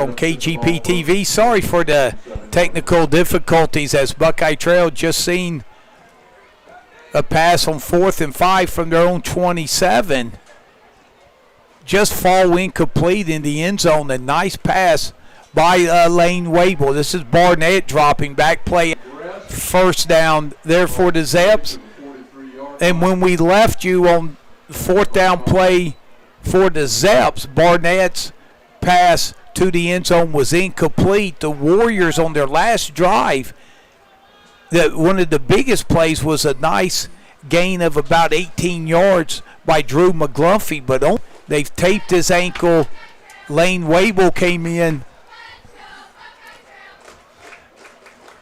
on KGP TV. Sorry for the technical difficulties as Buckeye Trail just seen a pass on 4th and 5 from their own 27. Just fall incomplete in the end zone. A nice pass by Lane Wable. This is Barnett dropping back play. First down there for the Zeps. And when we left you on 4th down play for the Zeps, Barnett's pass to the end zone was incomplete. The Warriors on their last drive, one of the biggest plays was a nice gain of about 18 yards by Drew McGlumphy, but they've taped his ankle. Lane Wable came in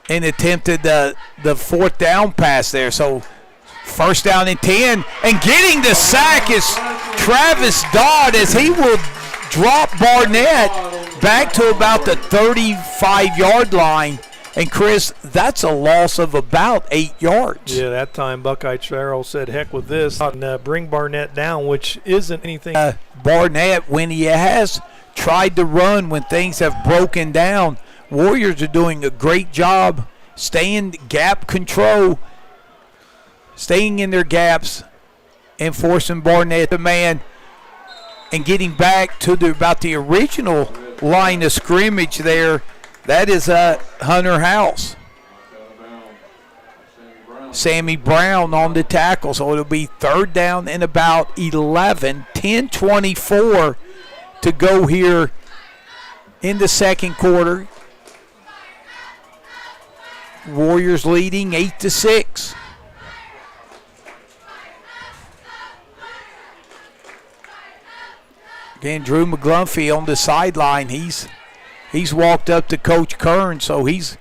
and attempted the 4th down pass there. So 1st down and 10, and getting the sack is Travis Dodd as he will drop Barnett back to about the 35-yard line. And, Chris, that's a loss of about 8 yards. Yeah, that time Buckeye Trail said, heck with this, and bring Barnett down, which isn't anything. Barnett, when he has tried to run, when things have broken down, Warriors are doing a great job staying gap control, staying in their gaps, and forcing Barnett to man and getting back to about the original line of scrimmage there. That is Hunter House. Sammy Brown on the tackle. So it'll be 3rd down and about 11. 10:24 to go here in the second quarter. Warriors leading 8-6. Again, Drew McGlumphy on the sideline. He's walked up to Coach Kern, so he's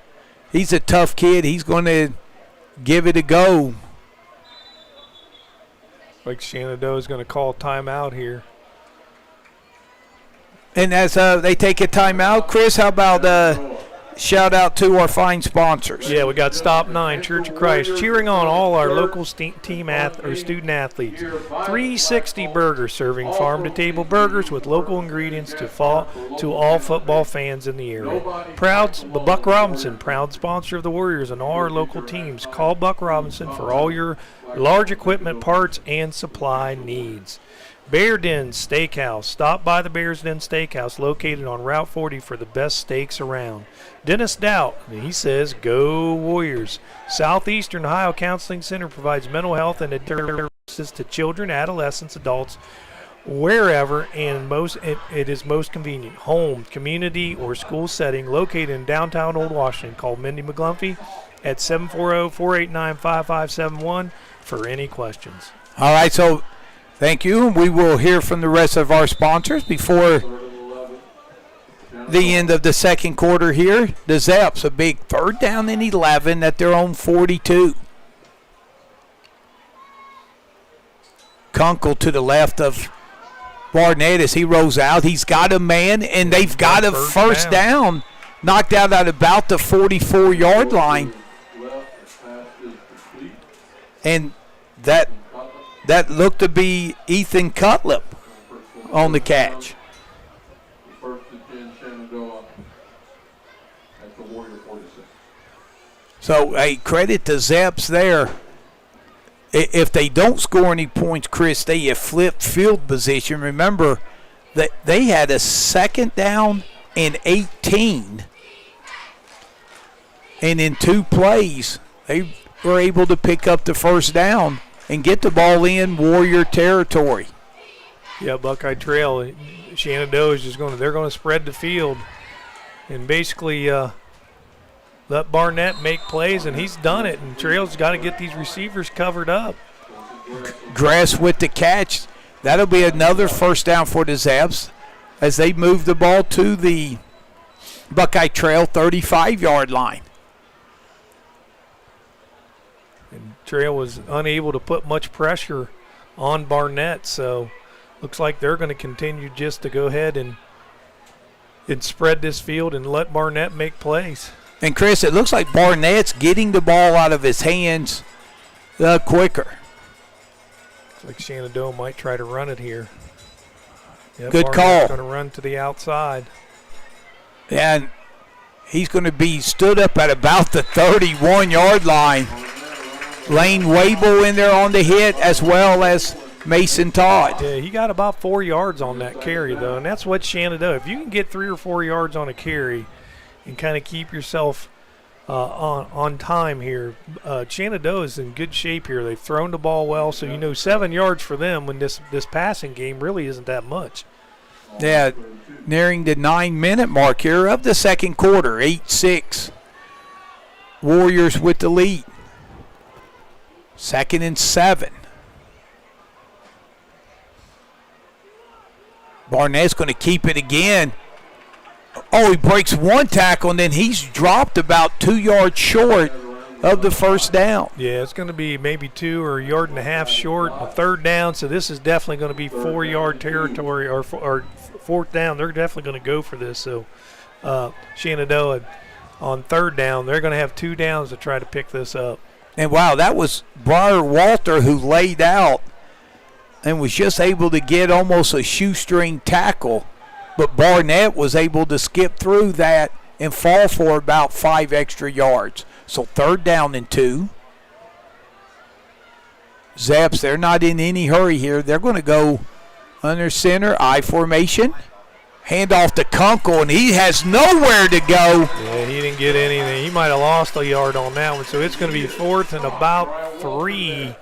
a tough kid. He's going to give it a go. Like Shenandoah is going to call timeout here. And as they take a timeout, Chris, how about shout out to our fine sponsors? Yeah, we got Stop 9, Church of Christ, cheering on all our local student athletes. 360 Burgers, serving farm-to-table burgers with local ingredients to all football fans in the area. Buck Robinson, proud sponsor of the Warriors and all our local teams. Call Buck Robinson for all your large equipment parts and supply needs. Bear Den Steakhouse. Stop by the Bear's Den Steakhouse located on Route 40 for the best steaks around. Dennis Doubt, he says, go Warriors. Southeastern Ohio Counseling Center provides mental health and services to children, adolescents, adults, wherever and it is most convenient. Home, community, or school setting located in downtown Old Washington. Call Mindy McGlumphy at 740-489-5571 for any questions. All right, so thank you. We will hear from the rest of our sponsors before the end of the second quarter here. The Zeps, a big 3rd down and 11 at their own 42. Kunkel to the left of Barnett as he rolls out. He's got a man, and they've got a first down knocked out at about the 44-yard line. And that looked to be Ethan Cutlip on the catch. So, hey, credit to Zeps there. If they don't score any points, Chris, they have flipped field position. Remember that they had a 2nd down and 18. And in 2 plays, they were able to pick up the first down and get the ball in Warrior territory. Yeah, Buckeye Trail, Shenandoah is just they're going to spread the field and basically let Barnett make plays, and he's done it. And Trail's got to get these receivers covered up. Grass with the catch. That'll be another first down for the Zeps as they move the ball to the Buckeye Trail 35-yard line. And Trail was unable to put much pressure on Barnett, so looks like they're going to continue just to go ahead and spread this field and let Barnett make plays. And, Chris, it looks like Barnett's getting the ball out of his hands quicker. Looks like Shenandoah might try to run it here. Yep, Good Barnett's call. Going to run to the outside. And he's going to be stood up at about the 31-yard line. Lane Wable in there on the hit, as well as Mason Todd. Yeah, he got about 4 yards on that carry, though, and that's what Shenandoah. If you can get 3 or 4 yards on a carry and kind of keep yourself on time here, Shenandoah is in good shape here. They've thrown the ball well, so 7 yards for them when this passing game really isn't that much. Yeah, nearing the 9-minute mark here of the second quarter. 8-6. Warriors with the lead. 2nd and 7. Barnett's going to keep it again. Oh, he breaks one tackle, and then he's dropped about 2 yards short of the first down. Yeah, it's going to be maybe 2 or a yard and a half short, a third down. So this is definitely going to be 4-yard territory or fourth down. They're definitely going to go for this. So Shenandoah on third down, they're going to have 2 downs to try to pick this up. And, wow, that was Briar Walter who laid out and was just able to get almost a shoestring tackle. But Barnett was able to skip through that and fall for about 5 extra yards. So 3rd down and 2. Zeps, they're not in any hurry here. They're going to go under center, I formation. Hand off to Kunkel, and he has nowhere to go. Yeah, he didn't get anything. He might have lost a yard on that one. So it's going to be 4th and about 3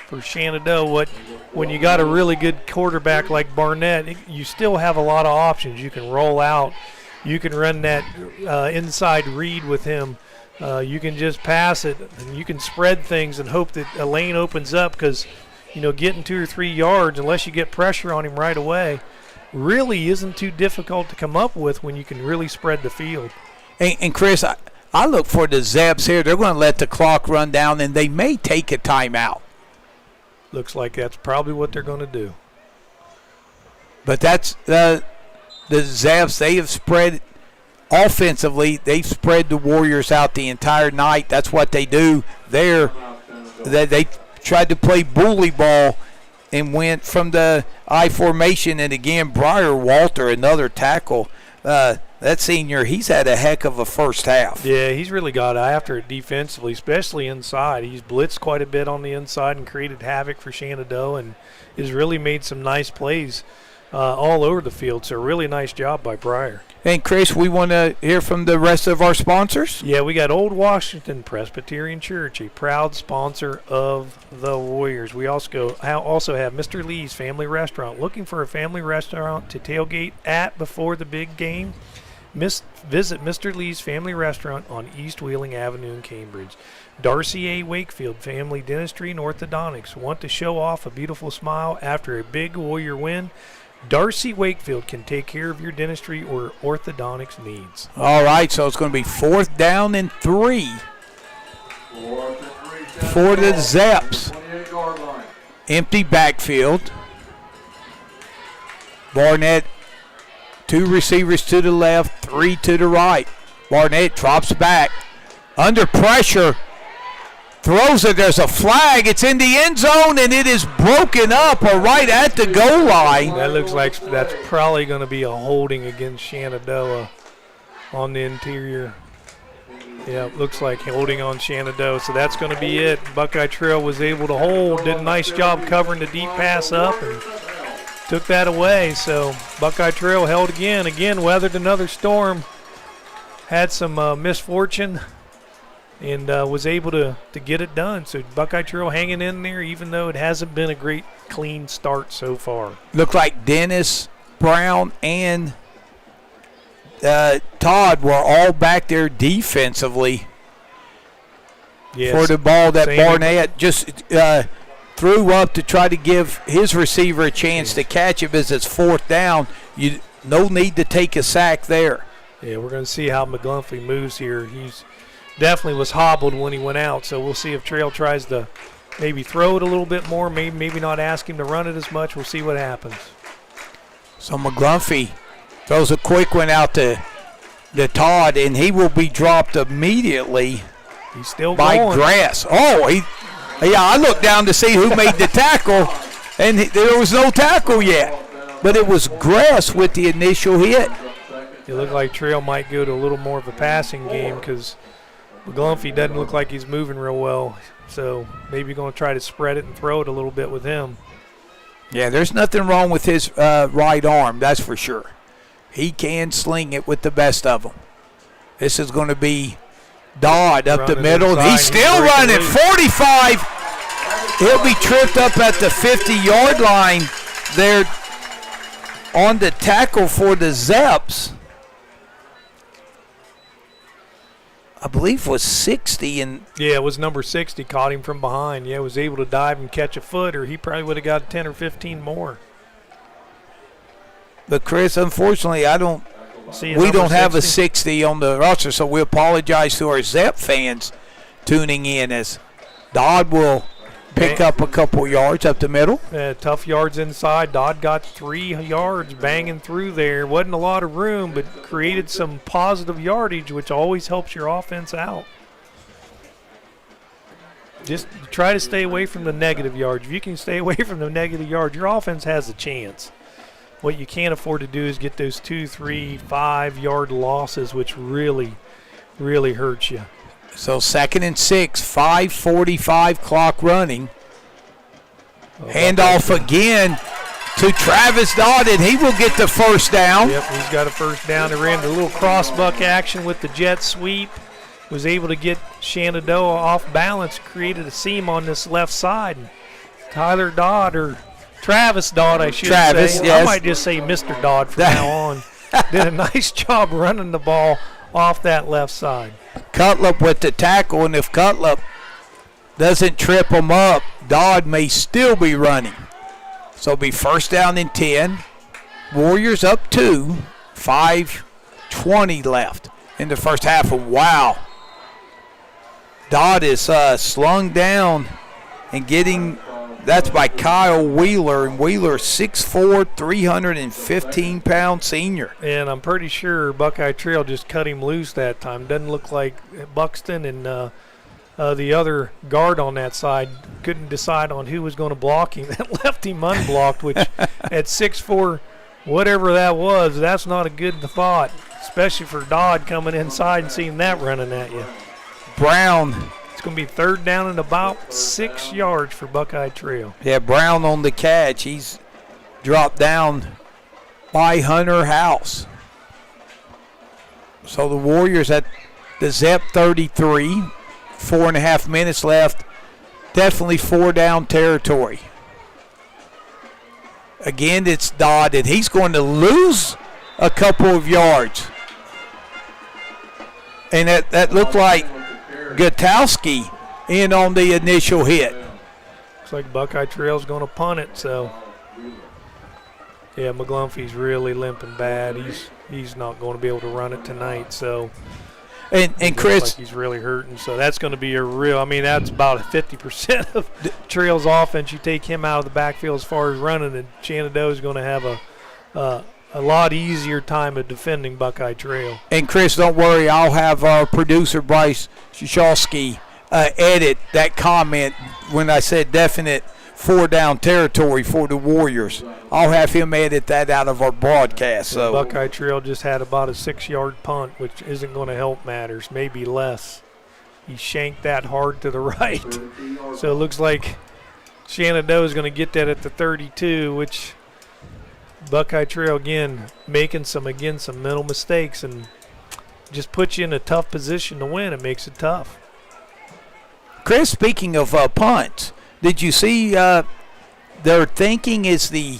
for Shenandoah. When you got a really good quarterback like Barnett, you still have a lot of options. You can roll out. You can run that inside read with him. You can just pass it, and you can spread things and hope that a lane opens up because, getting 2 or 3 yards, unless you get pressure on him right away, really isn't too difficult to come up with when you can really spread the field. And Chris, I look for the Zeps here. They're going to let the clock run down, and they may take a timeout. Looks like that's probably what they're going to do. But that's the Zeps. They have spread offensively. They've spread the Warriors out the entire night. That's what they do there. They tried to play bully ball and went from the I formation. And again, Briar Walter, another tackle. That senior, he's had a heck of a first half. Yeah, he's really got after it defensively, especially inside. He's blitzed quite a bit on the inside and created havoc for Shenandoah and has really made some nice plays all over the field. So really nice job by Briar. And, Chris, we want to hear from the rest of our sponsors? Yeah, we got Old Washington Presbyterian Church, a proud sponsor of the Warriors. We also have Mr. Lee's Family Restaurant. Looking for a family restaurant to tailgate at before the big game? Visit Mr. Lee's Family Restaurant on East Wheeling Avenue in Cambridge. Darcy A. Wakefield Family Dentistry and Orthodontics. Want to show off a beautiful smile after a big Warrior win? Darcy Wakefield can take care of your dentistry or orthodontics needs. All right, so it's going to be 4th down and 3 for the Zeps. Empty backfield. Barnett, 2 receivers to the left, 3 to the right. Barnett drops back. Under pressure. Throws it. There's a flag. It's in the end zone, and it is broken up or right at the goal line. That looks like that's probably going to be a holding against Shenandoah on the interior. Yeah, it looks like holding on Shenandoah. So that's going to be it. Buckeye Trail was able to hold. Did a nice job covering the deep pass up and took that away. So Buckeye Trail held again. Again, weathered another storm. Had some misfortune. And was able to get it done. So Buckeye Trail hanging in there, even though it hasn't been a great, clean start so far. Looked like Dennis, Brown, and Todd were all back there defensively for the ball that Barnett just threw up to try to give his receiver a chance to catch it as it's 4th down. No need to take a sack there. Yeah, we're going to see how McGlumphy moves here. He's definitely was hobbled when he went out, so we'll see if Trail tries to maybe throw it a little bit more, maybe not ask him to run it as much. We'll see what happens. So McGlumphy throws a quick one out to Todd, and he will be dropped immediately. He's still by going. Grass. Oh, I looked down to see who made the tackle, and there was no tackle yet. But it was Grass with the initial hit. It looked like Trail might go to a little more of a passing game because McGlumphy doesn't look like he's moving real well. So maybe going to try to spread it and throw it a little bit with him. Yeah, there's nothing wrong with his right arm, that's for sure. He can sling it with the best of them. This is going to be Dodd up the middle. Inside. He's still running. 45. He'll be tripped up at the 50-yard line there on the tackle for the Zeps. I believe was 60. And yeah, it was number 60. Caught him from behind. Yeah, was able to dive and catch a foot, or he probably would have got 10 or 15 more. But, Chris, unfortunately, we don't have a 60 on the roster, so we apologize to our Zep fans tuning in as Dodd will pick up a couple yards up the middle. Tough yards inside. Dodd got 3 yards banging through there. Wasn't a lot of room, but created some positive yardage, which always helps your offense out. Just try to stay away from the negative yards. If you can stay away from the negative yards, your offense has a chance. What you can't afford to do is get those 2, 3, 5-yard losses, which really, really hurts you. So 2nd and 6, 5:45 clock running. Handoff again to Travis Dodd, and he will get the first down. Yep, he's got a first down. They ran a little cross-buck action with the jet sweep. Was able to get Shenandoah off balance, created a seam on this left side. And Tyler Dodd, or Travis Dodd, I should say. Yes. I might just say Mr. Dodd from now on. Did a nice job running the ball off that left side. Cutlip with the tackle, and if Cutlip doesn't trip him up, Dodd may still be running. So it'll be first down and 10. Warriors up 2, 5:20 left in the first half. And wow, Dodd is slung down and getting. That's by Kyle Wheeler, and Wheeler 6'4", 315-pound senior. And I'm pretty sure Buckeye Trail just cut him loose that time. Doesn't look like Buxton and the other guard on that side couldn't decide on who was going to block him. That left him unblocked, which at 6'4", whatever that was, that's not a good thought, especially for Dodd coming inside and seeing that running at you. Brown. Going to be third down and about 6 yards for Buckeye Trail. Yeah, Brown on the catch. He's dropped down by Hunter House. So the Warriors at the Zep 33, 4.5 minutes left. Definitely 4-down territory. Again, it's Dodd, and he's going to lose a couple of yards. And that looked like Gutowski in on the initial hit. Looks like Buckeye Trail's going to punt it, so yeah, McGlumphy's really limping bad. He's not going to be able to run it tonight, so and Chris, like he's really hurting, so that's going to be a real. I mean, that's about 50% of Trail's offense. You take him out of the backfield as far as running, and Shenandoah is going to have a lot easier time of defending Buckeye Trail. And Chris, don't worry, I'll have our producer Bryce Shashowski edit that comment when I said definite 4-down territory for the Warriors. I'll have him edit that out of our broadcast. So Buckeye Trail just had about a 6-yard punt, which isn't going to help matters, maybe less. He shanked that hard to the right. So it looks like Shenandoah is going to get that at the 32, which Buckeye Trail, again, making some mental mistakes and just puts you in a tough position to win. It makes it tough. Chris, speaking of punts, did you see their thinking is the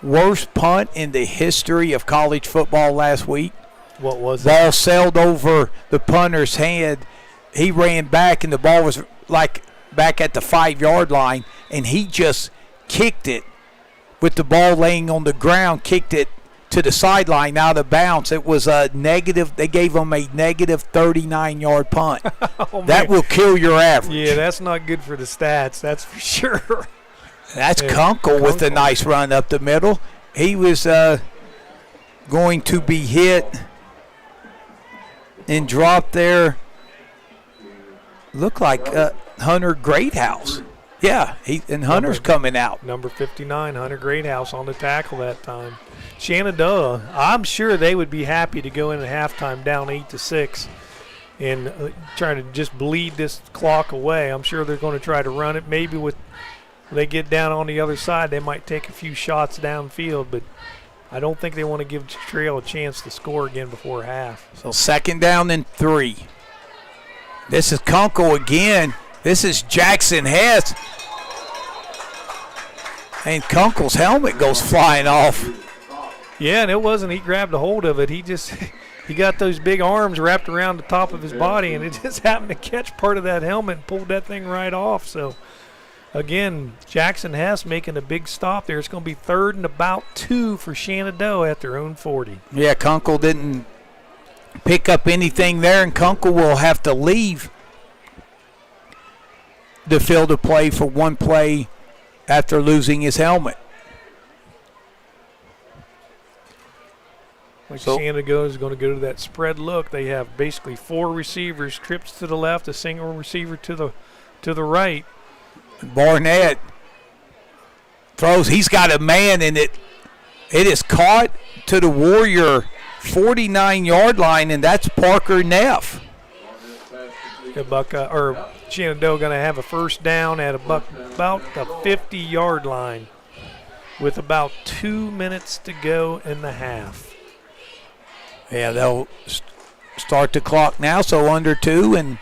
worst punt in the history of college football last week? What was it? Ball sailed over the punter's head. He ran back, and the ball was like back at the 5-yard line, and he just kicked it with the ball laying on the ground, kicked it to the sideline out of bounds. It was a negative. They gave him a negative 39-yard punt. That will kill your average. Yeah, that's not good for the stats, that's for sure. That's Kunkel with a nice run up the middle. He was going to be hit and dropped there. Looked like Hunter Greathouse. Yeah, Hunter's coming out. Number 59, Hunter Greathouse on the tackle that time. Shenandoah, I'm sure they would be happy to go in at halftime down 8-6 and trying to just bleed this clock away. I'm sure they're going to try to run it. Maybe when they get down on the other side, they might take a few shots downfield, but I don't think they want to give Trail a chance to score again before half. So 2nd down and 3. This is Kunkel again. This is Jackson Hess. And Kunkel's helmet goes flying off. Yeah, and it wasn't he grabbed a hold of it. He got those big arms wrapped around the top of his body, and it just happened to catch part of that helmet and pulled that thing right off. So, again, Jackson Hess making a big stop there. It's going to be 3rd and about 2 for Shenandoah at their own 40. Yeah, Kunkel didn't pick up anything there, and Kunkel will have to leave the field of play for one play after losing his helmet. Shenandoah is going to go to that spread look. They have basically 4 receivers, trips to the left, a single receiver to the right. Barnett throws. He's got a man, and it is caught to the Warrior 49-yard line, and that's Parker Neff. Shenandoah going to have a first down at about the 50-yard line with about 2 minutes to go in the half. Yeah, they'll start the clock now, so under 2 and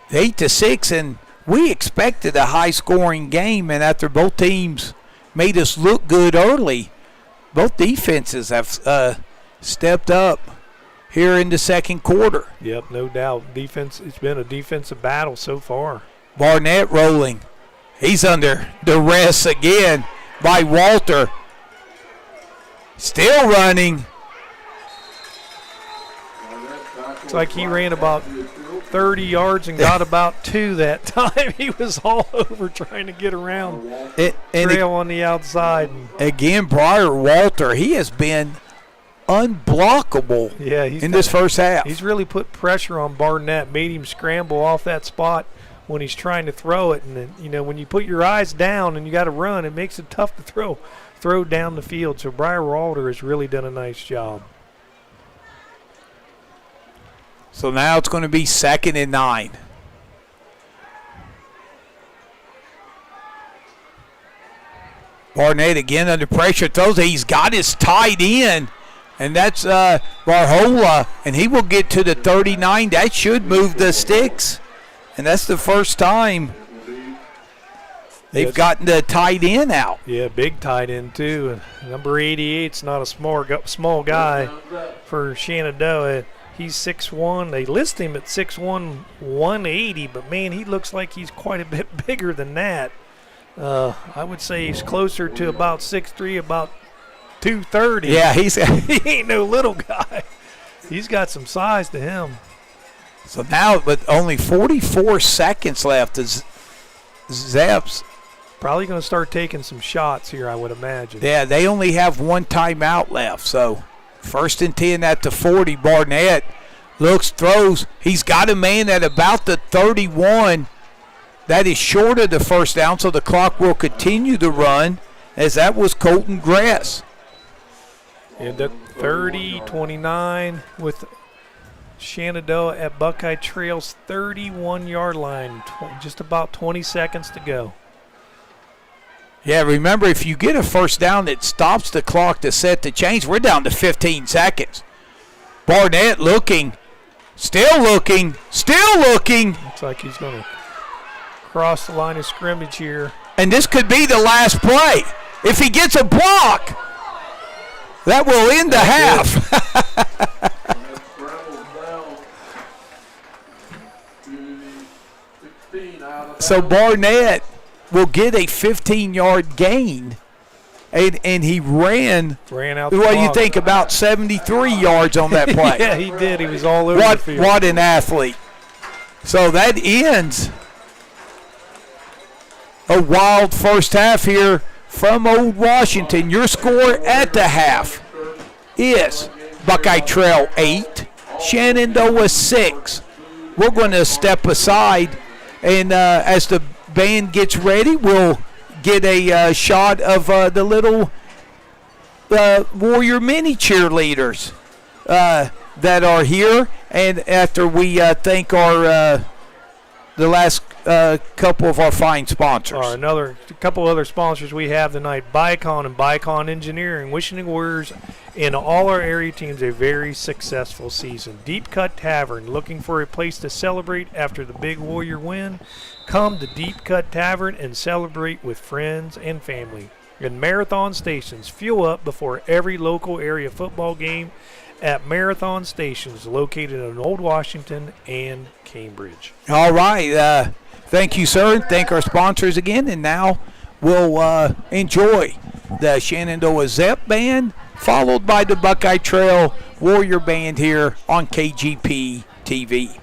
8-6, and we expected a high-scoring game, and after both teams made us look good early, both defenses have stepped up here in the second quarter. Yep, no doubt. Defense. It's been a defensive battle so far. Barnett rolling. He's under duress again by Walter. Still running. It's like he ran about 30 yards and got about 2 that time. He was all over trying to get around Trail on the outside. Again, Briar Walter, he has been unblockable in this first half. He's really put pressure on Barnett, made him scramble off that spot when he's trying to throw it. And then, when you put your eyes down and you got to run, it makes it tough to throw down the field. So Briar Walter has really done a nice job. So now it's going to be 2nd and 9. Barnett again under pressure, throws. He's got his tight end, and that's Varhola, and he will get to the 39. That should move the sticks, and that's the first time they've gotten the tight end out. Yeah, big tight end too. Number 88's not a small guy for Shenandoah. He's 6'1". They list him at 6'1", 180, but, man, he looks like he's quite a bit bigger than that. I would say he's closer to about 6'3", about 230. Yeah, he ain't no little guy. He's got some size to him. So now with only 44 seconds left, Zeps probably going to start taking some shots here, I would imagine. Yeah, they only have 1 timeout left, so 1st and 10 at the 40. Barnett looks, throws. He's got a man at about the 31. That is short of the first down, so the clock will continue to run, as that was Colton Gress. And the 30-29 with Shenandoah at Buckeye Trail's 31-yard line. Just about 20 seconds to go. Yeah, remember, if you get a first down that stops the clock to set the change, we're down to 15 seconds. Barnett looking, still looking. Looks like he's going to cross the line of scrimmage here. And this could be the last play. If he gets a block, that will end the half. So Barnett will get a 15-yard gain, and he ran out. What do you think, about 73 yards on that play? Yeah, he did. He was all over the field. What an athlete. So that ends a wild first half here from Old Washington. Your score at the half is Buckeye Trail 8, Shenandoah 6. We're going to step aside, and as the band gets ready, we'll get a shot of the little Warrior mini cheerleaders that are here. And after we thank our the last couple of our fine sponsors. Another couple other sponsors we have tonight, Bicon and Bicon Engineering, wishing the Warriors and all our area teams a very successful season. Deep Cut Tavern, looking for a place to celebrate after the big Warrior win? Come to Deep Cut Tavern and celebrate with friends and family. And Marathon Stations, fuel up before every local area football game at Marathon Stations, located in Old Washington and Cambridge. All right. Thank you, sir. Thank our sponsors again. And now we'll enjoy the Shenandoah Zep Band, followed by the Buckeye Trail Warrior Band here on KGP TV.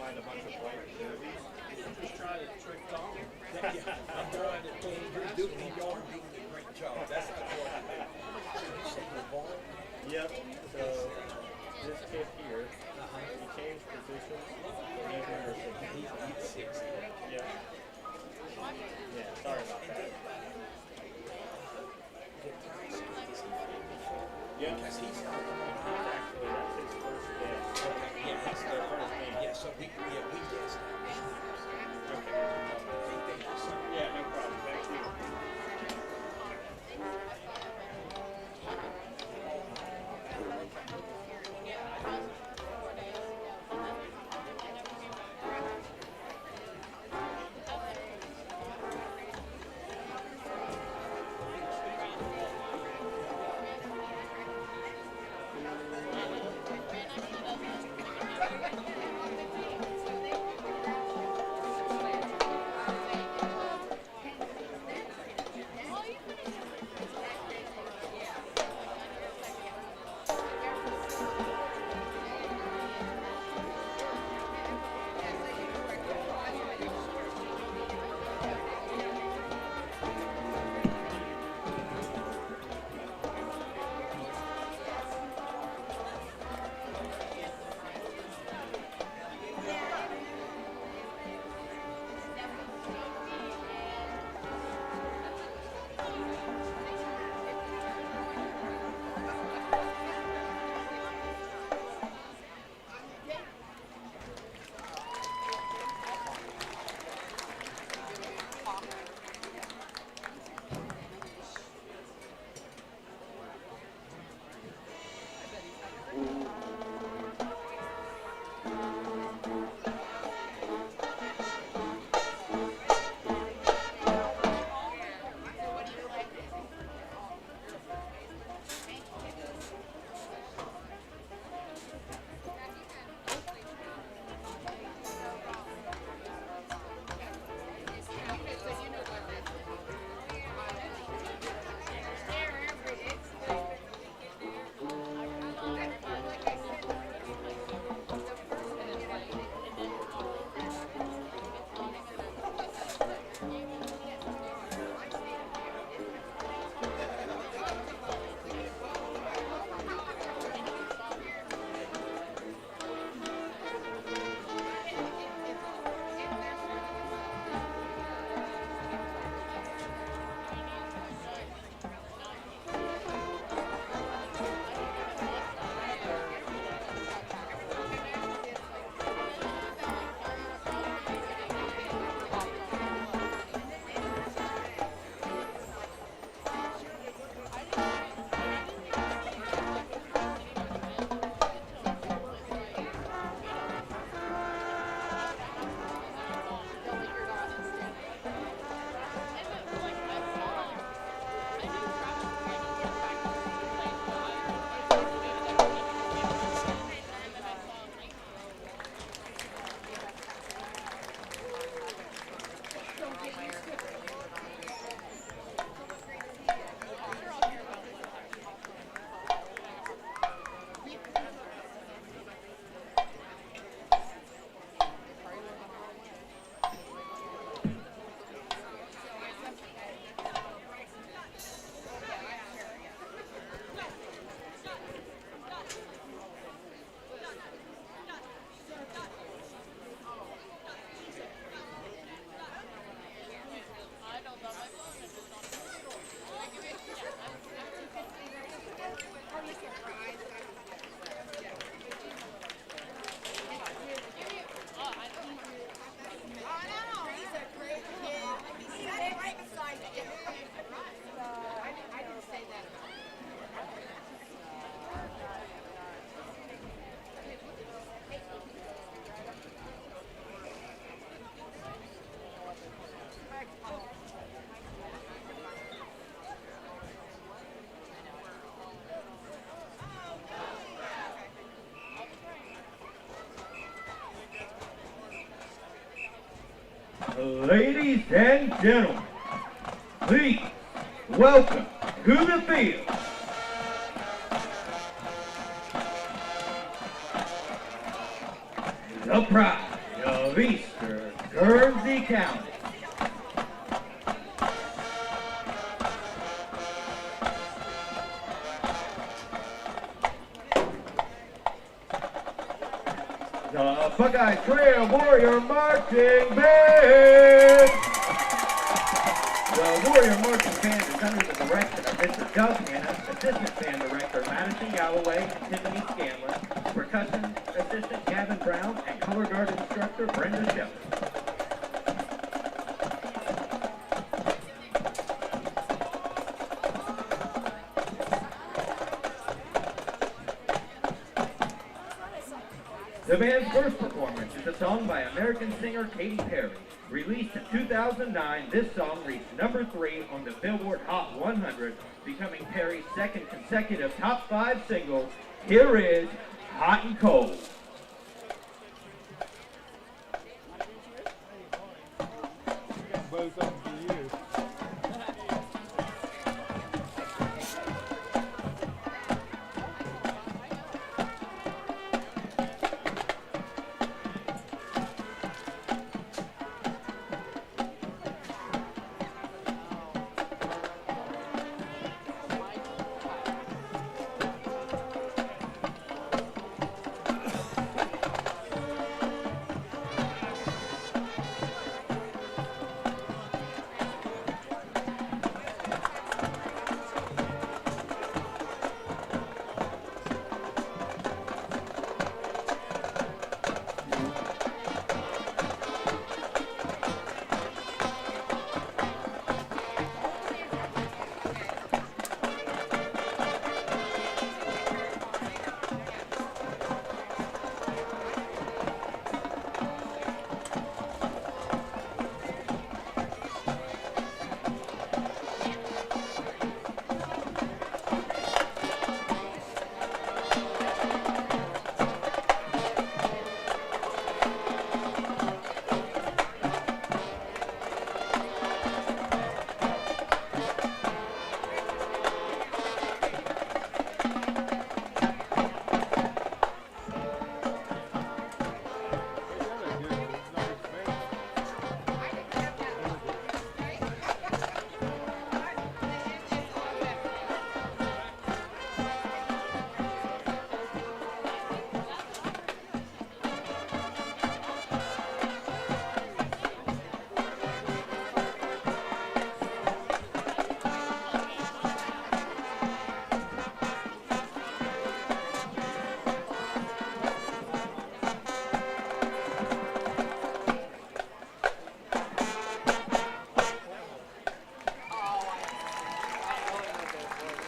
find a bunch of white jerseys. Just trying to trick Tom. I'm trying to think you're doing a great job. That's not what you said you're born. Yep. So this kid here, he changed positions. He's nursing. He's 6. Yep. Yeah. Sorry about that. Yeah. Because he's Actually, that's his first day. yeah, he's Their first game. yeah, so we guessed. Okay. Yeah, no problem. Thank you. Ladies and gentlemen, please welcome to the field the pride Beaster, Guernsey County. The Buckeye Trail Warrior Marching Band. The Warrior Marching Band is under the direction of Mr. Doug Hanna, Assistant Band Director Madison Galloway and Tiffany Scanlon, Percussion Assistant Gavin Brown, and Color Guard Instructor Brenda Shepard. The band's first performance is a song by American singer Katy Perry. Released in 2009, this song reached number 3 on the Billboard Hot 100, becoming Perry's second consecutive top 5 single. Here is Hot and Cold. Both of them for you.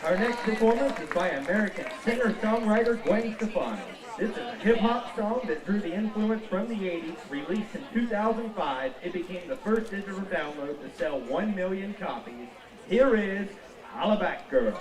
Our next performance is by American singer-songwriter Gwen Stefani. This is a hip-hop song that drew the influence from the 80s. Released in 2005, it became the first digital download to sell 1 million copies. Here is Holla Back Girl.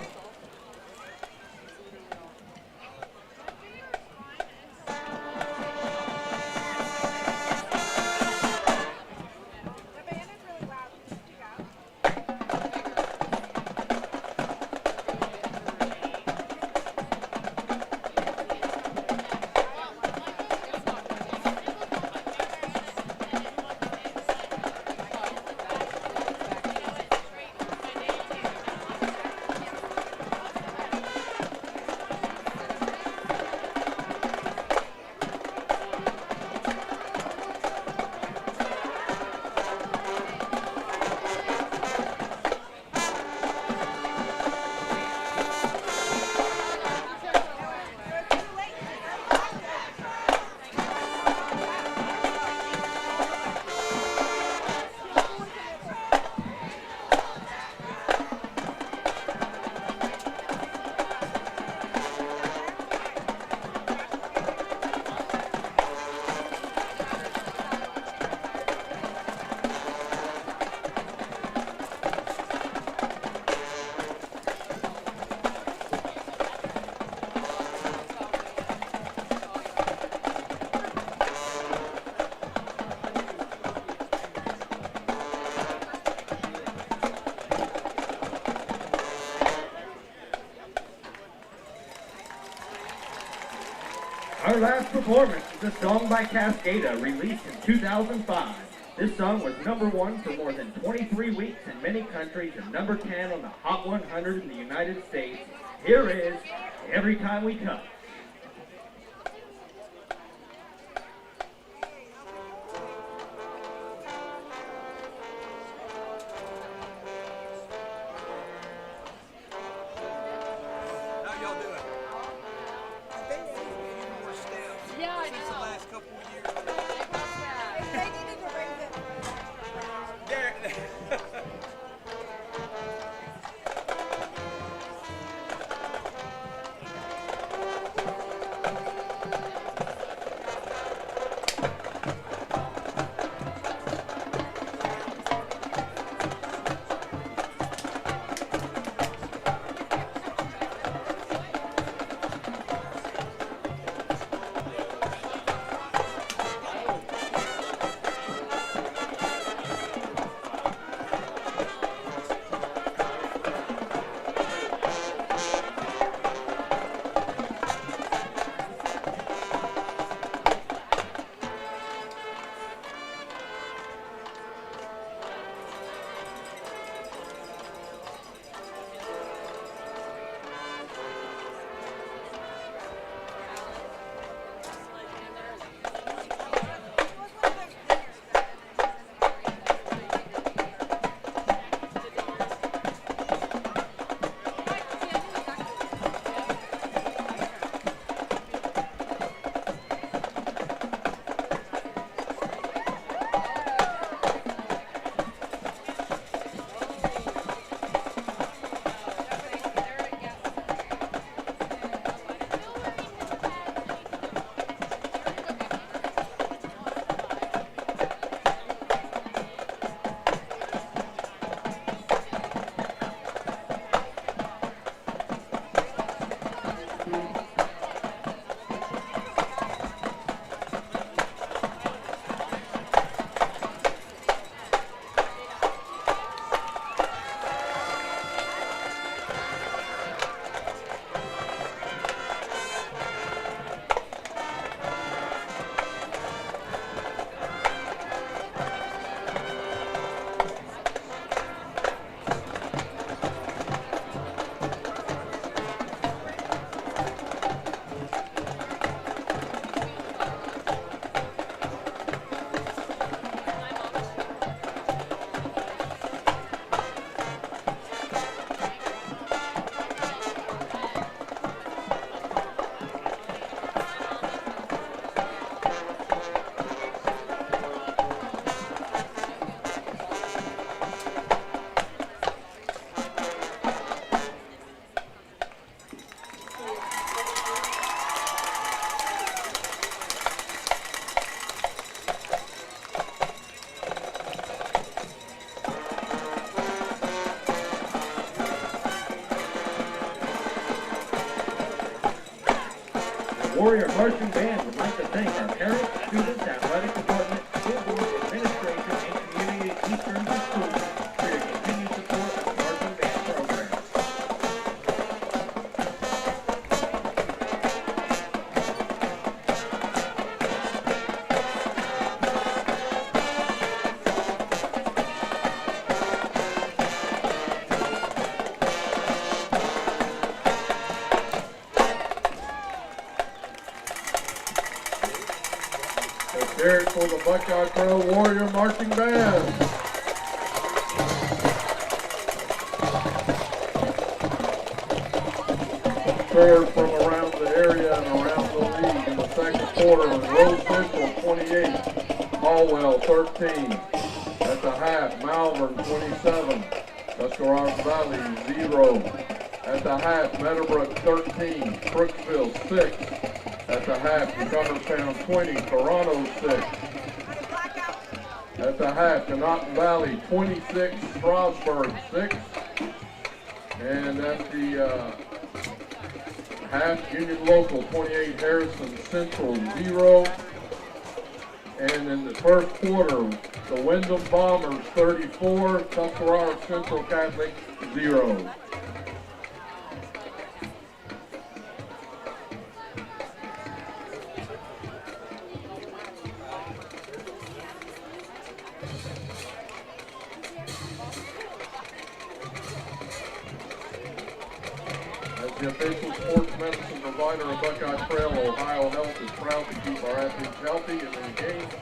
Our last performance is a song by Cascada, released in 2005. This song was #1 for more than 23 weeks in many countries and #10 on the Hot 100 in the United States. Here is Every Time We Touch. How y'all doing? I think they need a few more steps. Yeah, I Since the know. last couple of years. They needed to raise it. There. Warrior Marching Band would like to thank our parents, students, athletic department, school board, administration, and community at Eastern Schools for your continued support of the Marching Band program. Let's hear it for the Buckeye Trail Warrior Marching Band. Scores from around the area and around the league in the second quarter: Rose Central 28, Hallwell 13. At the half, Malvern 27, Tuscarawas Valley 0. At the half, Meadowbrook 13, Crooksville 6. At the half, Cumbertown 20, Toronto 6. At the half, Connaughton Valley 26, Strasburg 6. And at the half, Union Local 28, Harrison Central 0. And in the first quarter, the Wyndham Bombers 34, Tuscarawas Central Catholic 0. The official sports medicine provider of Buckeye Trail, Ohio Health, is proud to keep our athletes healthy and engaged.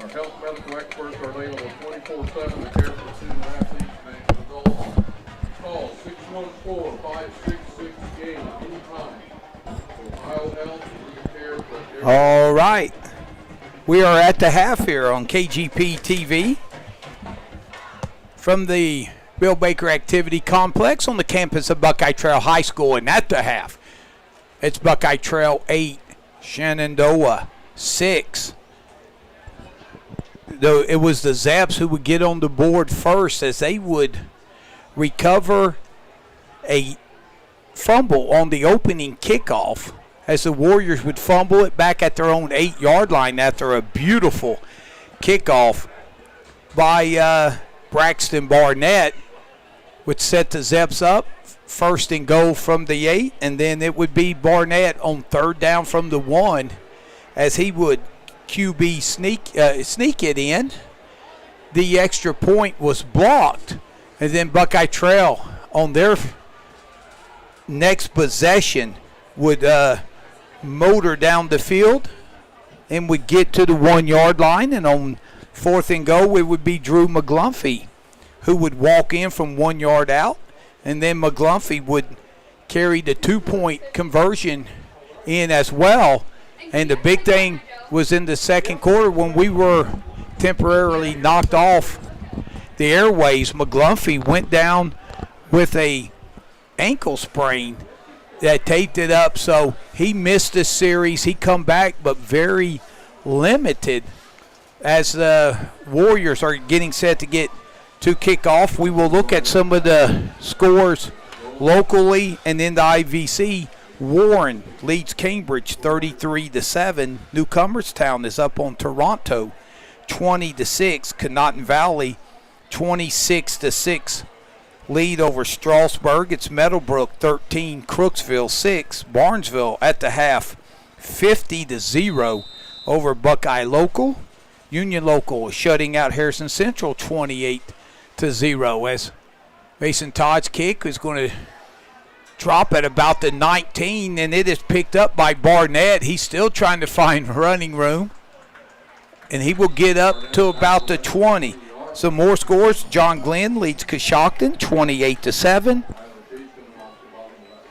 Our health medical experts are available 24/7 to care for student-athletes and adults. Call 614-566-GAME anytime. Ohio Health is care for every. All right. We are at the half here on KGP TV from the Bill Baker Activity Complex on the campus of Buckeye Trail High School. And at the half, it's Buckeye Trail 8, Shenandoah 6. Though it was the Zaps who would get on the board first as they would recover a fumble on the opening kickoff as the Warriors would fumble it back at their own 8-yard line after a beautiful kickoff by Braxton Barnett, would set the Zeps up, first and goal from the 8, and then it would be Barnett on third down from the 1 as he would QB sneak it in. The extra point was blocked, and then Buckeye Trail on their next possession would motor down the field and would get to the 1-yard line, and on fourth and goal it would be Drew McGlumphy who would walk in from 1 yard out, and then McGlumphy would carry the 2-point conversion in as well. And the big thing was in the second quarter when we were temporarily knocked off the airways. McGlumphy went down with a ankle sprain that taped it up, so he missed the series. He come back, but very limited as the Warriors are getting set to get to kick off. We will look at some of the scores locally and in the IVC. Warren leads Cambridge 33-7. Newcomerstown is up on Toronto 20-6. Conotton Valley 26-6 lead over Strasburg. It's Meadowbrook 13, Crooksville 6. Barnesville at the half 50-0 over Buckeye Local. Union Local is shutting out Harrison Central 28-0 as Mason Todd's kick is going to drop at about the 19, and it is picked up by Barnett. He's still trying to find running room, and he will get up to about the 20. Some more scores. John Glenn leads Coshocton 28-7.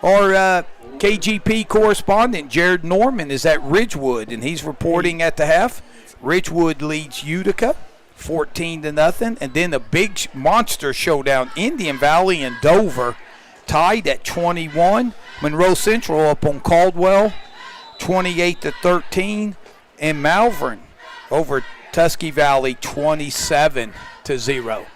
Our KGP correspondent Jared Norman is at Ridgewood, and he's reporting at the half. Ridgewood leads Utica 14-0, and then a big monster showdown. Indian Valley and Dover tied at 21. Monroe Central up on Caldwell 28-13, and Malvern over Tusky Valley 27-0.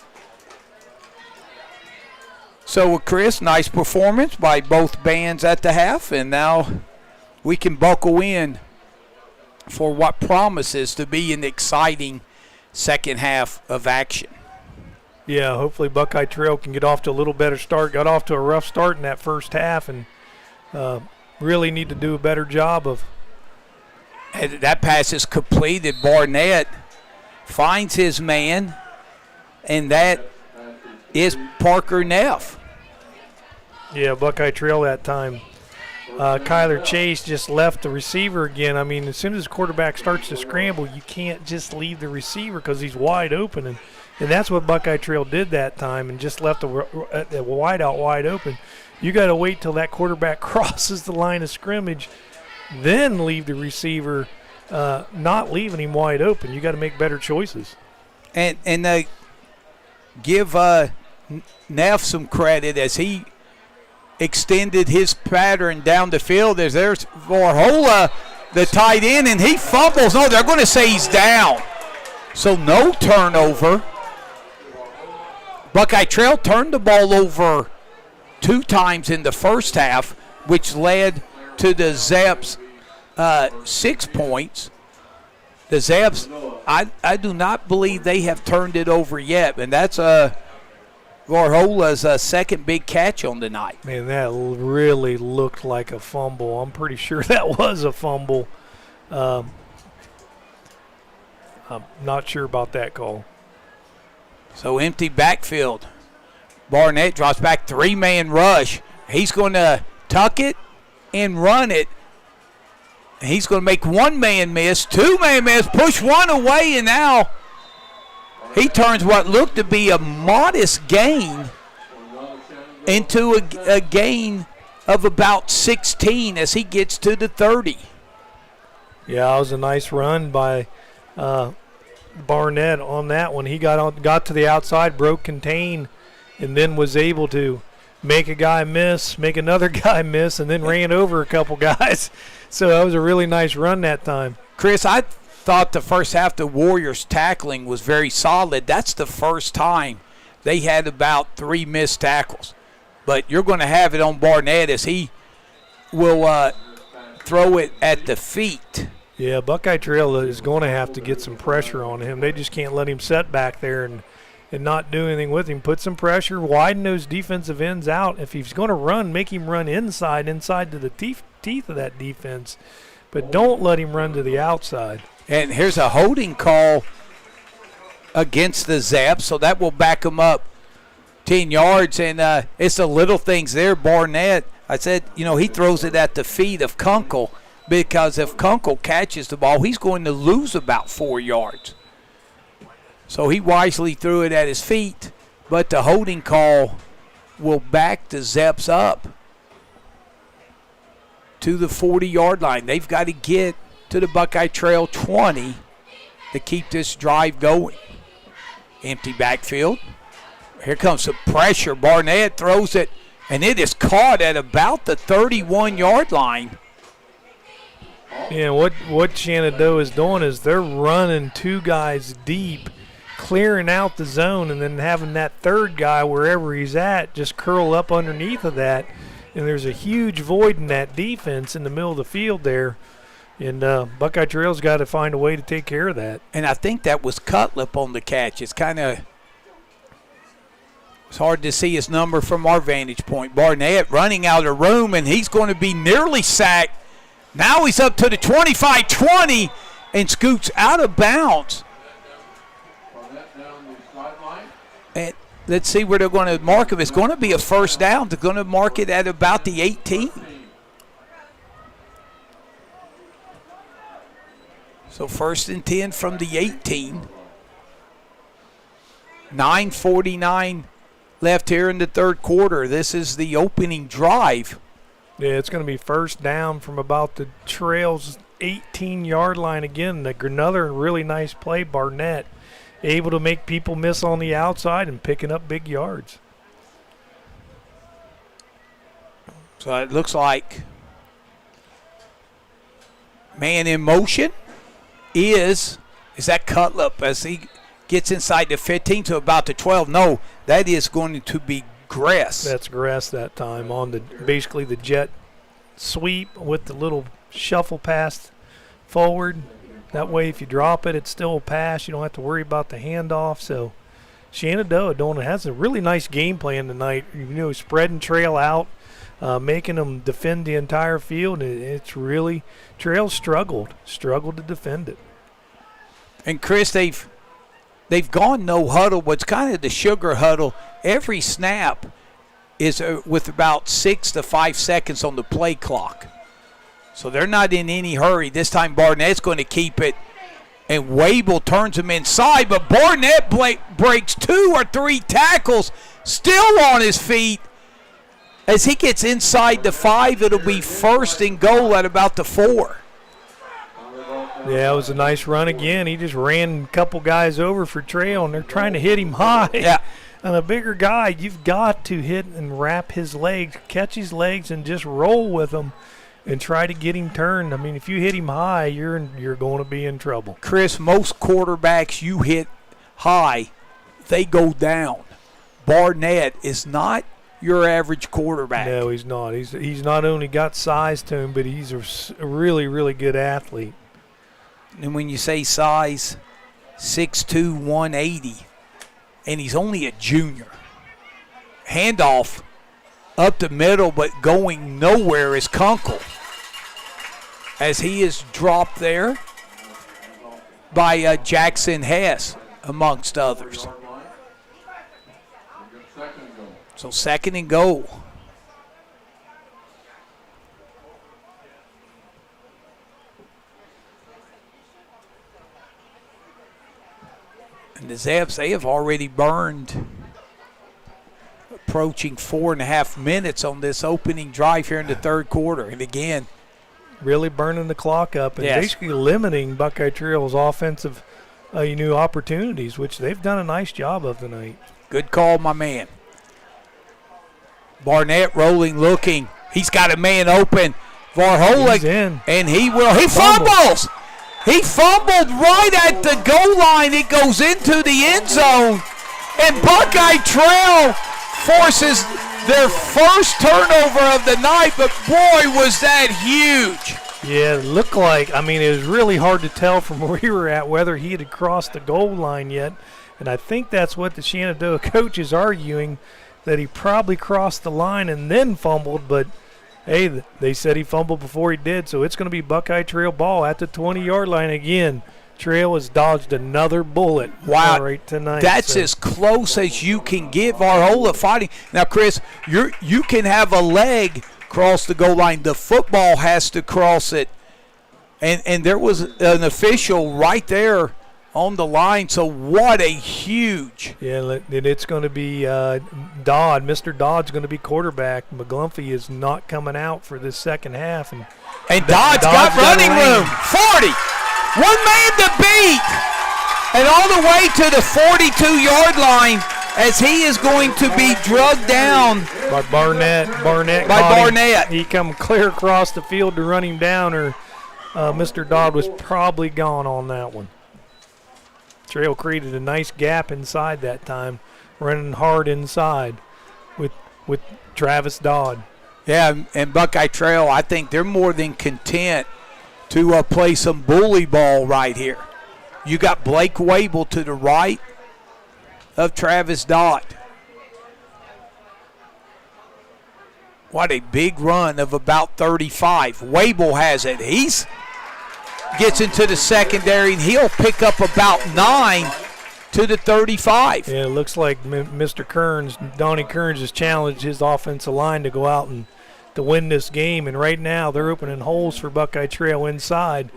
So, Chris, nice performance by both bands at the half, and now we can buckle in for what promises to be an exciting second half of action. Yeah, hopefully Buckeye Trail can get off to a little better start. Got off to a rough start in that first half, and really need to do a better job of. And that pass is completed. Barnett finds his man, and that is Parker Neff. Yeah, Buckeye Trail that time. Kyler Chase just left the receiver again. I mean, as soon as the quarterback starts to scramble, you can't just leave the receiver because he's wide open. And that's what Buckeye Trail did that time, and just left the wide out wide open. You got to wait till that quarterback crosses the line of scrimmage, then leave the receiver, not leaving him wide open. You got to make better choices. And give Neff some credit as he extended his pattern down the field. There's Varhola, the tight end, and he fumbles. No, they're going to say he's down. So no turnover. Buckeye Trail turned the ball over 2 times in the first half, which led to the Zaps 6 points. The Zaps, I do not believe they have turned it over yet, and that's Varhola's second big catch on the night. Man, that really looked like a fumble. I'm pretty sure that was a fumble. I'm not sure about that call. So empty backfield. Barnett drops back, 3-man rush. He's going to tuck it and run it. And he's going to make one man miss, two man miss, push one away, and now he turns what looked to be a modest gain into a gain of about 16 as he gets to the 30. Yeah, it was a nice run by Barnett on that one. He got to the outside, broke contain, and then was able to make a guy miss, make another guy miss, and then ran over a couple guys. So that was a really nice run that time. Chris, I thought the first half the Warriors' tackling was very solid. That's the first time they had about 3 missed tackles. But you're going to have it on Barnett as he will throw it at the feet. Yeah, Buckeye Trail is going to have to get some pressure on him. They just can't let him set back there and not do anything with him. Put some pressure, widen those defensive ends out. If he's going to run, make him run inside to the teeth of that defense. But don't let him run to the outside. And here's a holding call against the Zap, so that will back him up 10 yards. And it's the little things there. Barnett, I said, he throws it at the feet of Kunkel, because if Kunkel catches the ball, he's going to lose about 4 yards. So he wisely threw it at his feet, but the holding call will back the Zeps up to the 40-yard line. They've got to get to the Buckeye Trail 20 to keep this drive going. Empty backfield. Here comes some pressure. Barnett throws it, and it is caught at about the 31-yard line. Yeah, what Shenandoah is doing is they're running 2 guys deep, clearing out the zone, and then having that third guy, wherever he's at, just curl up underneath of that. And there's a huge void in that defense in the middle of the field there. And Buckeye Trail's got to find a way to take care of that. And I think that was Cutlip on the catch. It's hard to see his number from our vantage point. Barnett running out of room, and he's going to be nearly sacked. Now he's up to the 25-20 and scoots out of bounds. And let's see where they're going to mark him. It's going to be a first down. They're going to mark it at about the 18. So 1st and 10 from the 18. 9:49 left here in the third quarter. This is the opening drive. Yeah, it's going to be first down from about the Trail's 18-yard line again. Another really nice play, Barnett, able to make people miss on the outside and picking up big yards. So it looks like man in motion is that Cutlip as he gets inside the 15 to about the 12. No, that is going to be Gress. That's Gress that time on basically the jet sweep with the little shuffle pass forward. That way if you drop it, it's still a pass. You don't have to worry about the handoff. So Shenandoah has a really nice game plan tonight. Spreading Trail out, making them defend the entire field. It's really, Trail struggled to defend it. And Chris, they've gone no huddle. What's kind of the sugar huddle, every snap is with about 6 to 5 seconds on the play clock. So they're not in any hurry. This time Barnett's going to keep it, and Wable turns him inside, but Barnett breaks 2 or 3 tackles, still on his feet. As he gets inside the 5, it'll be 1st and goal at about the 4. Yeah, it was a nice run again. He just ran a couple guys over for Trail, and they're trying to hit him high. Yeah. And a bigger guy, you've got to hit and wrap his legs, catch his legs, and just roll with him and try to get him turned. I mean, if you hit him high, you're going to be in trouble. Chris, most quarterbacks you hit high, they go down. Barnett is not your average quarterback. No, he's not. He's not only got size to him, but he's a really, really good athlete. And when you say size, 6'2", 180, and he's only a junior. Handoff up the middle, but going nowhere is Kunkel. As he is dropped there by Jackson Hess, amongst others. So 2nd and goal. And the Zaps, they have already burned approaching 4.5 minutes on this opening drive here in the third quarter. And again, really burning the clock up and Yes. basically limiting Buckeye Trail's offensive opportunities, which they've done a nice job of tonight. good call, my man. Barnett rolling, looking. He's got a man open. Varholik, He's in. and he fumbles. He fumbled right at the goal line. It goes into the end zone, and Buckeye Trail forces their first turnover of the night, but boy, was that huge. Yeah, it looked like, it was really hard to tell from where we were at whether he had crossed the goal line yet, and I think that's what the Shenandoah coach is arguing, that he probably crossed the line and then fumbled, but hey, they said he fumbled before he did, so it's going to be Buckeye Trail ball at the 20-yard line again. Trail has dodged another bullet. Wow, right tonight. that's as close as you can get. Varhola fighting. Now, Chris, you can have a leg cross the goal line. The football has to cross it, and there was an official right there on the line. So what a huge. Yeah, and it's going to be Dodd. Mr. Dodd's going to be quarterback. McGlumphy is not coming out for this second half. And Dodd's got running room. 40. One man to beat. And all the way to the 42-yard line as he is going to be drugged down by Barnett. By Barnett. He come clear across the field to run him down, or Mr. Dodd was probably gone on that one. Trail created a nice gap inside that time, running hard inside with Travis Dodd. Yeah, and Buckeye Trail, I think they're more than content to play some bully ball right here. You got Blake Wable to the right of Travis Dodd. What a big run of about 35. Wable has it. He's gets into the secondary, and he'll pick up about 9 to the 35. Yeah, it looks like Mr. Kearns, Donnie Kearns, has challenged his offensive line to go out and to win this game, and right now they're opening holes for Buckeye Trail inside.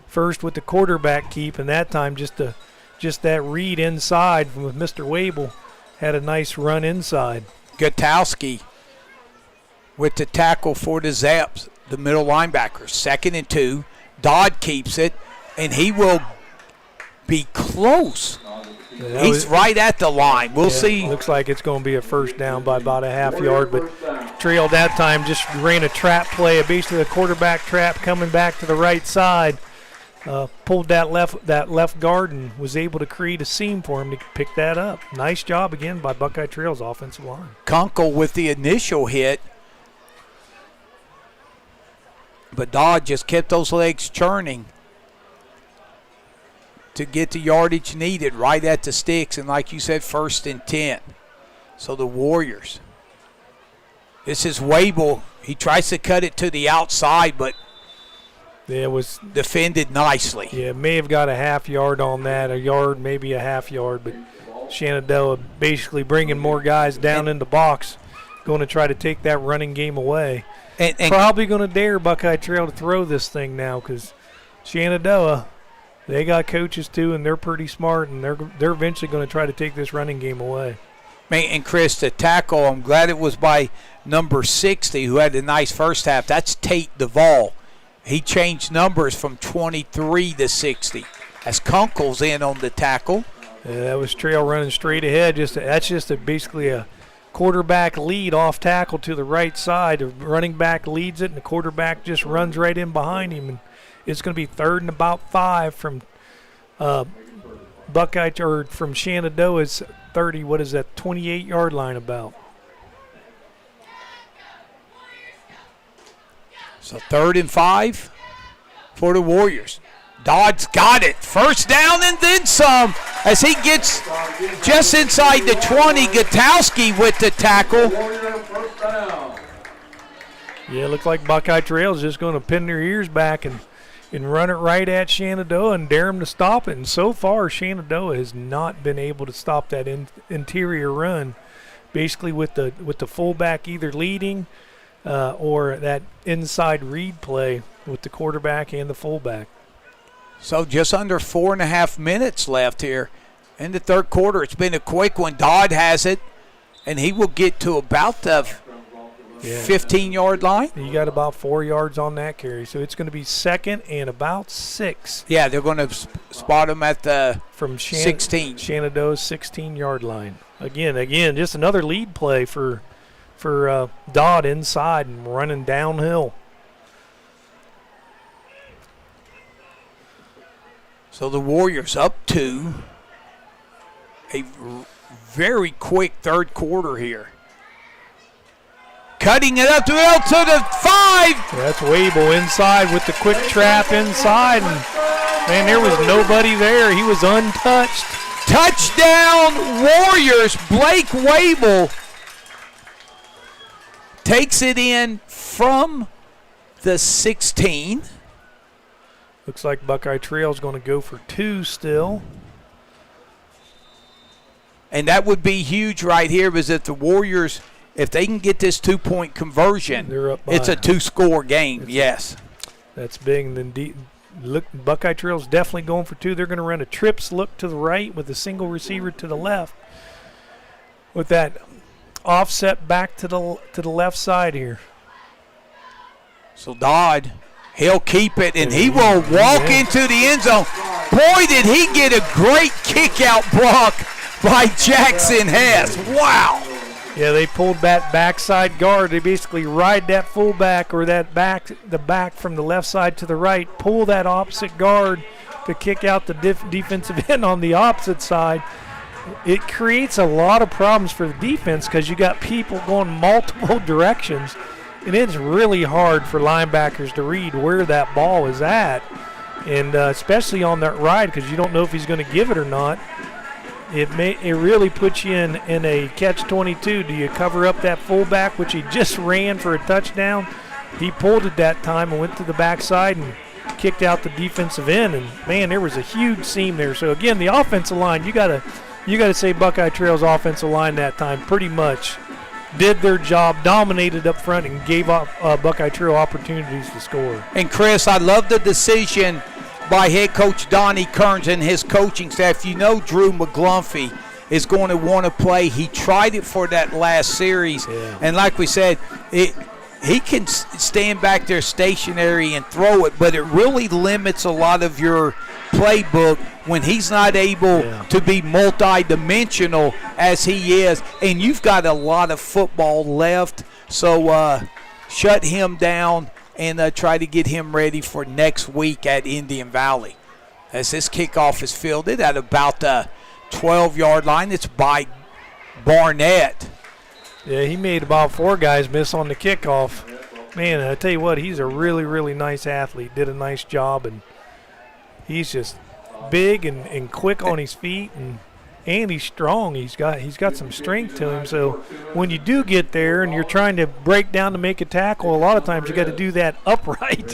First with the quarterback keep, and that time just that read inside with Mr. Wable had a nice run inside. Gutowski with the tackle for the Zaps, the middle linebacker. 2nd and 2. Dodd keeps it, and he will be close. He's right at the line. We'll see. Looks like it's going to be a first down by about a half yard, but Trail that time just ran a trap play, basically a quarterback trap coming back to the right side. Pulled that left guard and was able to create a seam for him to pick that up. Nice job again by Buckeye Trail's offensive line. Kunkel with the initial hit, but Dodd just kept those legs churning to get the yardage needed right at the sticks, and like you said, 1st and 10. So the Warriors. This is Wable. He tries to cut it to the outside, but it was defended nicely. Yeah, may have got a half yard on that, a yard, maybe a half yard, but Shenandoah basically bringing more guys down in the box, going to try to take that running game away. And probably going to dare Buckeye Trail to throw this thing now, because Shenandoah, they got coaches too, and they're pretty smart, and they're eventually going to try to take this running game away. Man, and Chris, the tackle, I'm glad it was by number 60, who had a nice first half. That's Tate Duvall. He changed numbers from 23 to 60 as Kunkel's in on the tackle. Yeah, that was Trail running straight ahead. That's basically a quarterback lead off tackle to the right side. The running back leads it, and the quarterback just runs right in behind him. And it's going to be 3rd and about 5 from Buckeye, or from Shenandoah's 30. What is that? 28-yard line about. So 3rd and 5 for the Warriors. Dodd's got it. First down and then some as he gets just inside the 20. Gutowski with the tackle. Yeah, it looks like Buckeye Trail is just going to pin their ears back and run it right at Shenandoah and dare them to stop it. And so far, Shenandoah has not been able to stop that interior run, basically with the fullback either leading or that inside read play with the quarterback and the fullback. So just under 4.5 minutes left here. in the third quarter. It's been a quick one. Dodd has it, and he will get to about the 15-yard line. You got about 4 yards on that carry, so it's going to be second and about 6. Yeah, they're going to spot him at the from 16. Shenandoah's 16-yard line. Again, just another lead play for Dodd inside and running downhill. So the Warriors up to a very quick third quarter here. Cutting it up to the 5. Yeah, that's Wable inside with the quick trap inside. And, man, there was nobody there. He was untouched. Touchdown Warriors. Blake Wable takes it in from the 16. Looks like Buckeye Trail's going to go for 2 still. And that would be huge right here, because if the Warriors, if they can get this 2-point conversion, they're up by. It's a 2-score game, yes. That's big. And then look, Buckeye Trail's definitely going for 2. They're going to run a trips look to the right with a single receiver to the left, with that offset back to the left side here. So Dodd, he'll keep it, and he will walk into the end zone. Boy, did he get a great kick-out block by Jackson Hess. Wow. Yeah, they pulled that backside guard. They basically ride that fullback or the back from the left side to the right, pull that opposite guard to kick out the defensive end on the opposite side. It creates a lot of problems for the defense because you got people going multiple directions, and it's really hard for linebackers to read where that ball is at, and especially on that ride because you don't know if he's going to give it or not. It really puts you in a catch-22. Do you cover up that fullback, which he just ran for a touchdown? He pulled it that time and went to the backside and kicked out the defensive end. And man, there was a huge seam there. So again, the offensive line, you gotta say Buckeye Trail's offensive line that time pretty much did their job, dominated up front, and gave up Buckeye Trail opportunities to score. And Chris, I love the decision by head coach Donnie Kearns and his coaching staff. You know Drew McGlumphy is going to want to play. He tried it for that last series, and like we said, he can stand back there stationary and throw it, but it really limits a lot of your playbook when he's not able to be multi-dimensional as he is, and you've got a lot of football left, so shut him down and try to get him ready for next week at Indian Valley. As this kickoff is fielded at about the 12-yard line, it's by Barnett. Yeah, he made about 4 guys miss on the kickoff. Man, I tell you what, he's a really, really nice athlete. Did a nice job, and he's just big and quick on his feet, and he's strong. He's got some strength to him. So when you do get there and you're trying to break down to make a tackle, a lot of times you got to do that upright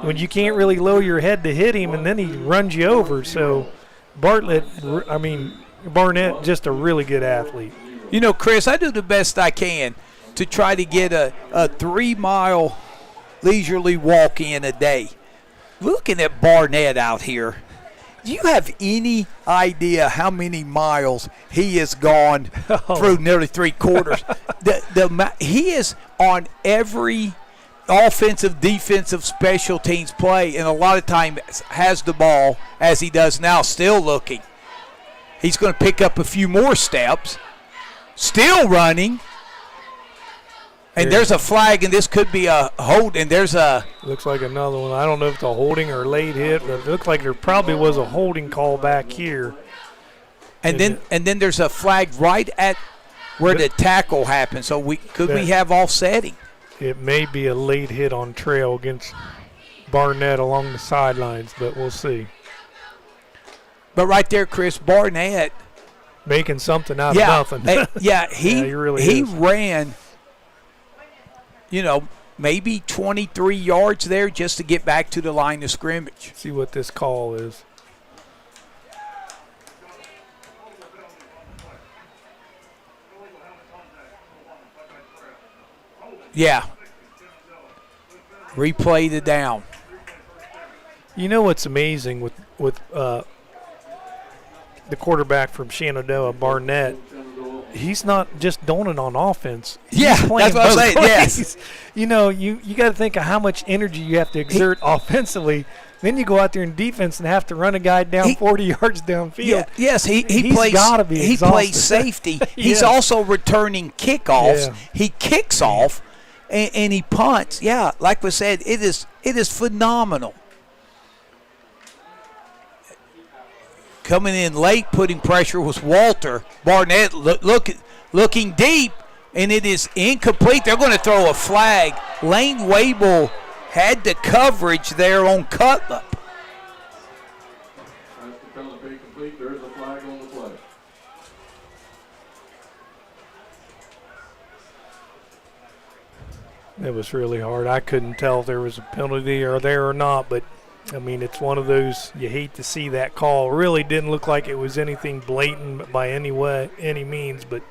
when you can't really lower your head to hit him, and then he runs you over. So Barnett, just a really good athlete. You know, Chris, I do the best I can to try to get a 3-mile leisurely walk in a day. Looking at Barnett out here, do you have any idea how many miles he has gone through nearly 3 quarters? He is on every offensive, defensive, special teams play, and a lot of times has the ball, as he does now, still looking. He's going to pick up a few more steps, still running. And there's a flag, and this could be a hold, and there's a... Looks like another one. I don't know if it's a holding or late hit, but it looks like there probably was a holding call back here. And then there's a flag right at where the tackle happened. So we have offsetting? It may be a late hit on trail against Barnett along the sidelines, but we'll see. But right there, Chris, Barnett... Making something out of nothing. He ran... maybe 23 yards there just to get back to the line of scrimmage. See what this call is. Yeah. Replay the down. You know what's amazing with the quarterback from Shenandoah, Barnett, he's not just doing it on offense. Yeah, He's playing that's what I'm both saying, ways. yes. You know, you got to think of how much energy you have to exert offensively. Then you go out there in defense and have to run a guy down 40 yards downfield. Yeah, yes, he He's plays. gotta be he exhausted. plays safety. He's Yeah. also returning kickoffs. Yeah. He kicks off, and he punts. Yeah, like we said, it is phenomenal. Coming in late, putting pressure was Walter Barnett. Looking deep, and it is incomplete. They're going to throw a flag. Lane Wable had the coverage there on Cutlip. Pass becomes incomplete. There is a flag on the play. It was really hard. I couldn't tell if there was a penalty or not, but I mean, it's one of those you hate to see that call. Really didn't look like it was anything blatant by any means, but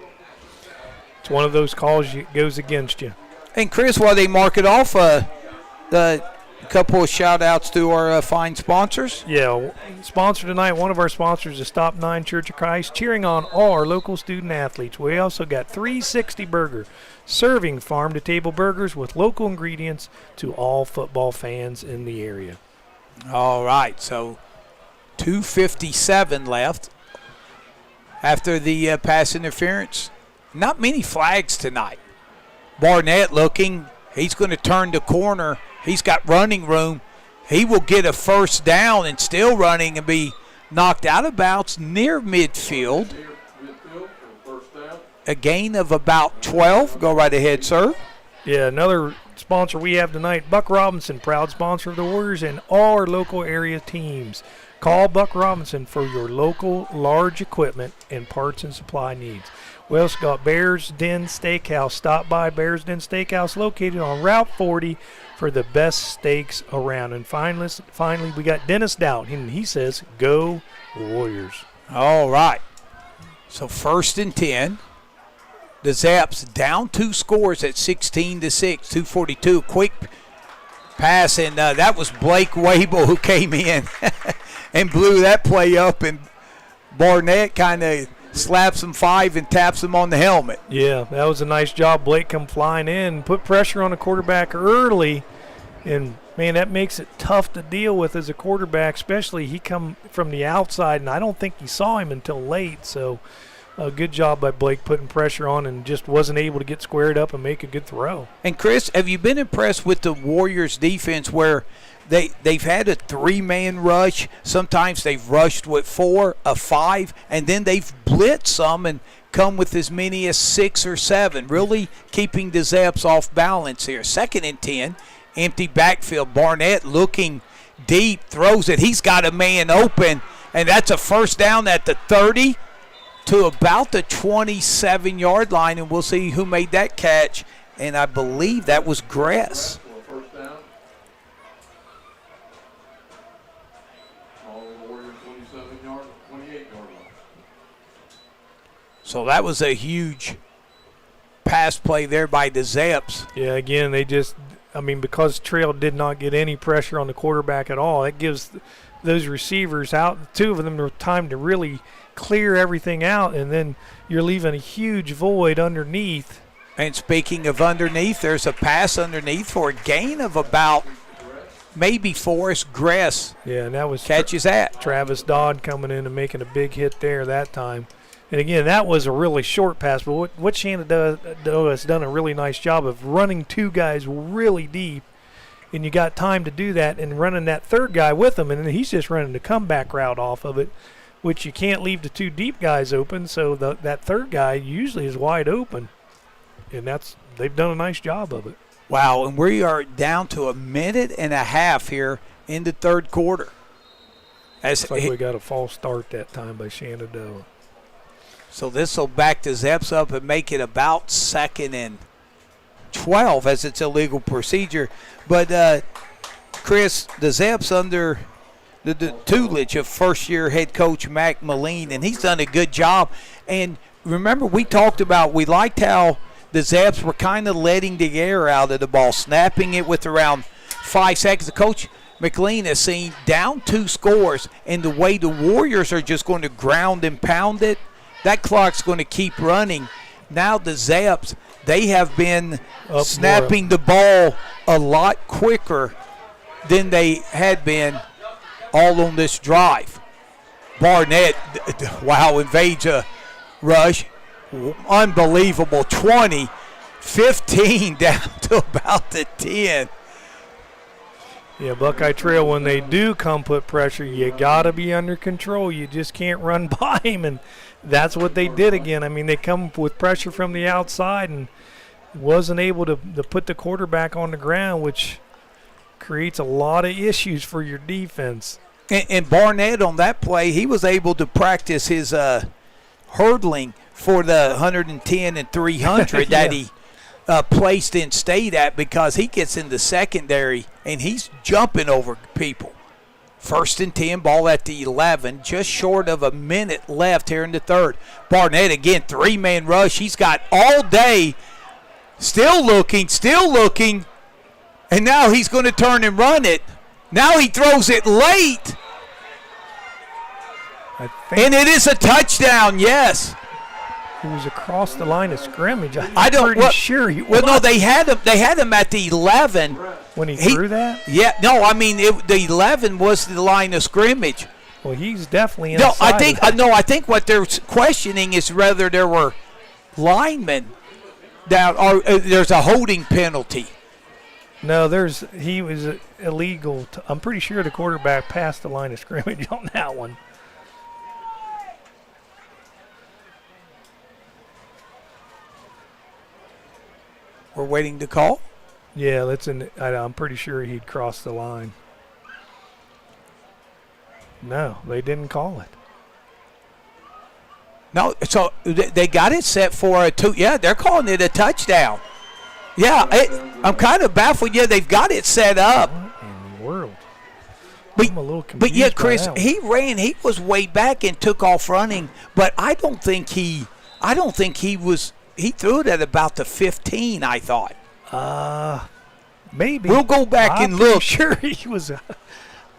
it's one of those calls that goes against you. And Chris, while they mark it off, the couple of shout outs to our fine sponsors. Yeah, sponsor tonight, one of our sponsors is Stop 9 Church of Christ, cheering on all our local student athletes. We also got 360 Burger, serving farm-to-table burgers with local ingredients to all football fans in the area. All right, so 2:57 left after the pass interference. Not many flags tonight. Barnett looking. He's going to turn the corner. He's got running room. He will get a first down and still running and be knocked out of bounds near midfield. Midfield for first down. A gain of about 12. Go right ahead, sir. Yeah, another sponsor we have tonight, Buck Robinson, proud sponsor of the Warriors and all our local area teams. Call Buck Robinson for your local large equipment and parts and supply needs. We also got Bears Den Steakhouse. Stop by Bears Den Steakhouse, located on Route 40 for the best steaks around. And finally, we got Dennis Doubt, and he says, go Warriors. All right. So 1st and 10. The Zaps down 2 scores at 16-6, 2:42. Quick pass, and that was Blake Wable who came in and blew that play up, and Barnett kind of slaps him 5 and taps him on the helmet. Yeah, that was a nice job. Blake come flying in, put pressure on the quarterback early, and, man, that makes it tough to deal with as a quarterback, especially he come from the outside, and I don't think he saw him until late, so a good job by Blake putting pressure on and just wasn't able to get squared up and make a good throw. And, Chris, have you been impressed with the Warriors' defense where they've had a 3-man rush? Sometimes they've rushed with 4, a 5, and then they've blitzed some and come with as many as 6 or 7, really keeping the Zaps off balance here. 2nd and 10, empty backfield. Barnett looking deep, throws it. He's got a man open, and that's a first down at the 30 to about the 27-yard line, and we'll see who made that catch, and I believe that was Gress. For a first down. All the Warriors 28-yard line. So that was a huge pass play there by the Zaps. Yeah, again, because Trail did not get any pressure on the quarterback at all, it gives those receivers out, 2 of them, time to really clear everything out, and then you're leaving a huge void underneath. And speaking of underneath, there's a pass underneath for a gain of about maybe Forrest Gress. Yeah, and that was catches that. Travis Dodd coming in and making a big hit there that time. And again, that was a really short pass, but what Shenandoah has done a really nice job of running 2 guys really deep, and you got time to do that and running that 3rd guy with him, and then he's just running the comeback route off of it, which you can't leave the 2 deep guys open, so that 3rd guy usually is wide open, and they've done a nice job of it. Wow, and we are down to a minute and a half here in the 3rd quarter. Looks like we got a false start that time by Shenandoah. So this will back the Zaps up and make it about 2nd and 12 as it's a legal procedure. But, Chris, the Zaps under the tutelage of first-year head coach Mac Moline, and he's done a good job. And remember, we liked how the Zaps were kind of letting the air out of the ball, snapping it with around 5 seconds. The coach McLean has seen down 2 scores, and the way the Warriors are just going to ground and pound it, that clock's going to keep running. Now the Zaps, they have been snapping the ball a lot quicker than they had been all on this drive. Barnett, wow, invades a rush. Unbelievable. 20, 15 down to about the 10. Yeah, Buckeye Trail, when they do come put pressure, you got to be under control. You just can't run by him, and that's what they did again. I mean, they come with pressure from the outside and wasn't able to put the quarterback on the ground, which creates a lot of issues for your defense. And Barnett on that play, he was able to practice his hurdling for the 110 and 300 that he placed in state at, because he gets in the secondary and he's jumping over people. 1st and 10, ball at the 11, just short of a minute left here in the third. Barnett again, 3-man rush. He's got all day, still looking, and now he's going to turn and run it. Now he throws it late, and it is a touchdown, yes. He was across the line of scrimmage. I'm pretty sure he was. Well, no, they had him at the 11. When he threw that? Yeah, no, I mean, the 11 was the line of scrimmage. Well, he's definitely inside. I think what they're questioning is whether there were linemen down, or there's a holding penalty. No, he was illegal. I'm pretty sure the quarterback passed the line of scrimmage on that one. We're waiting to call? Yeah, I'm pretty sure he'd crossed the line. No, they didn't call it. No, so they got it set for a 2. Yeah, they're calling it a touchdown. Yeah, I'm kind of baffled. Yeah, they've got it set up. What in the world? But, I'm a little confused. But yeah, Chris, by that he ran. He was way back and took off running. But I don't think he was. He threw it at about the 15, I thought. Maybe. We'll go back and look. Sure, he was.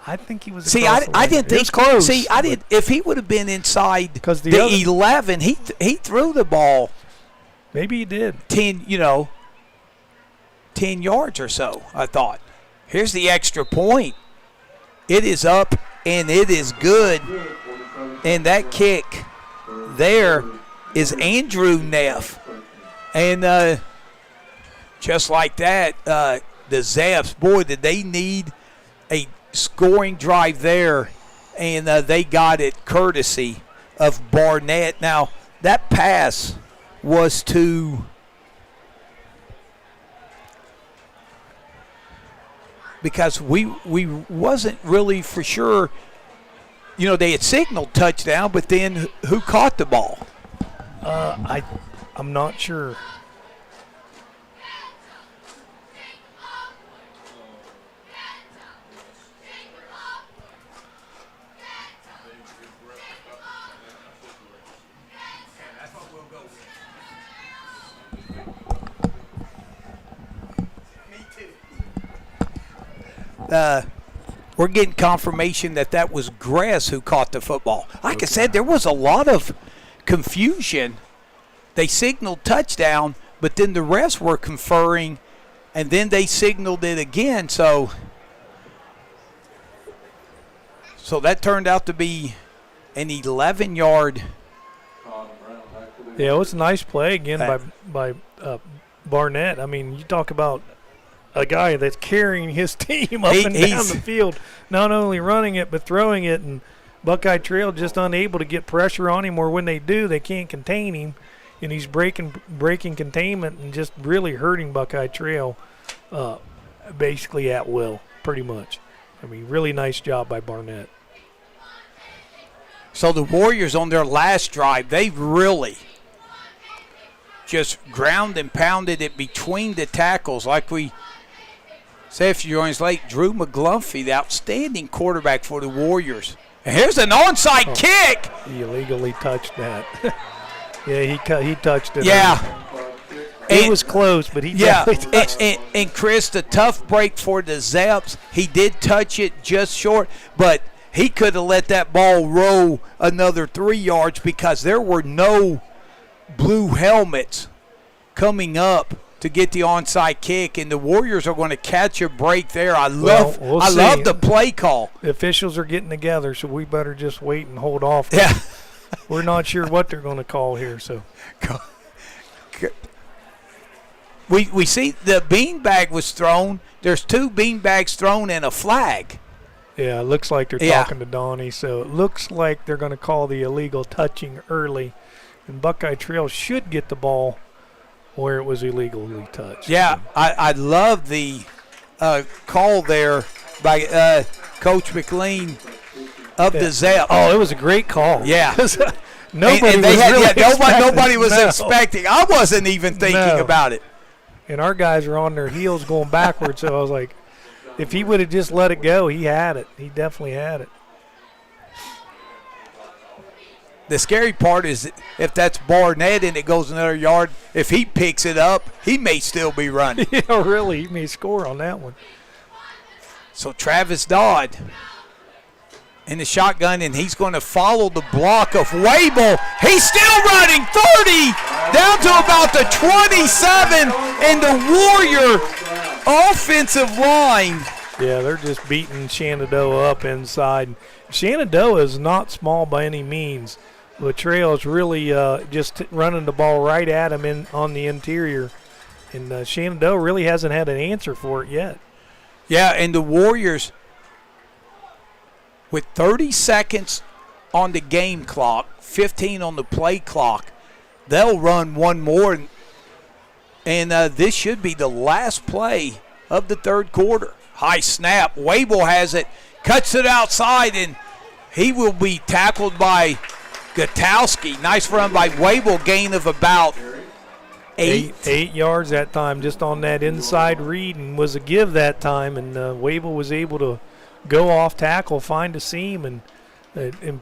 I think he was. See, I didn't think. It was close. See, I did. If he would have been inside the 11, he threw the ball. Maybe he did 10 yards or so. I thought. Here's the extra point. It is up and it is good, and that kick there is Andrew Neff. And just like that, the Zaps, boy, did they need a scoring drive there, and they got it courtesy of Barnett. Now, that pass was to because we wasn't really for sure. They had signaled touchdown, but then who caught the ball? I'm not sure. We're getting confirmation that was Gress who caught the football. Like I said, there was a lot of confusion. They signaled touchdown, but then the rest were conferring, and then they signaled it again. So that turned out to be an 11-yard. Yeah, it was a nice play again by Barnett. I mean, you talk about a guy that's carrying his team up and down the field, not only running it but throwing it, and Buckeye Trail just unable to get pressure on him, or when they do, they can't contain him, and he's breaking containment and just really hurting Buckeye Trail basically at will, pretty much. I mean, really nice job by Barnett. So the Warriors on their last drive, they really just ground and pounded it between the tackles. Like we said, if you're late, Drew McGlumphy, the outstanding quarterback for the Warriors. And here's an onside kick. He illegally touched that. Yeah, he touched it. Yeah. It was close, but he Yeah, definitely touched and Chris, the tough break for the Zaps, he did touch it just short, but he could have let that ball roll another 3 yards because there were no blue helmets coming up to get the onside kick, and the Warriors are going to catch a break there. I love the play call. The officials are getting together, so we better just wait and hold off. Yeah. We're not sure what they're going to call here, so. We see the beanbag was thrown. There's 2 beanbags thrown and a flag. Yeah, it looks like they're talking to Donnie, so it looks like they're going to call the illegal touching early, and Buckeye Trail should get the ball where it was illegally touched. Yeah, I love the call there by Coach McLean of the Zep. Oh, it was a great call. Yeah. Nobody was expecting. I wasn't even thinking about it. And our guys are on their heels going backwards, so I was like, if he would have just let it go, he had it. He definitely had it. The scary part is if that's Barnett and it goes another yard, if he picks it up, he may still be running. Yeah, really. He may score on that one. So Travis Dodd in the shotgun, and he's going to follow the block of Wable. He's still running 30 down to about the 27, and the Warrior offensive line. Yeah, they're just beating Shenandoah up inside. Shenandoah is not small by any means. Latrell is really just running the ball right at him on the interior, and Shenandoah really hasn't had an answer for it yet. Yeah, and the Warriors, with 30 seconds on the game clock, 15 on the play clock, they'll run one more, and this should be the last play of the third quarter. High snap. Wable has it, cuts it outside, and he will be tackled by Gutowski. Nice run by Wable, gain of about 8. 8 yards that time, just on that inside read, and was a give that time, and Wable was able to go off tackle, find a seam, and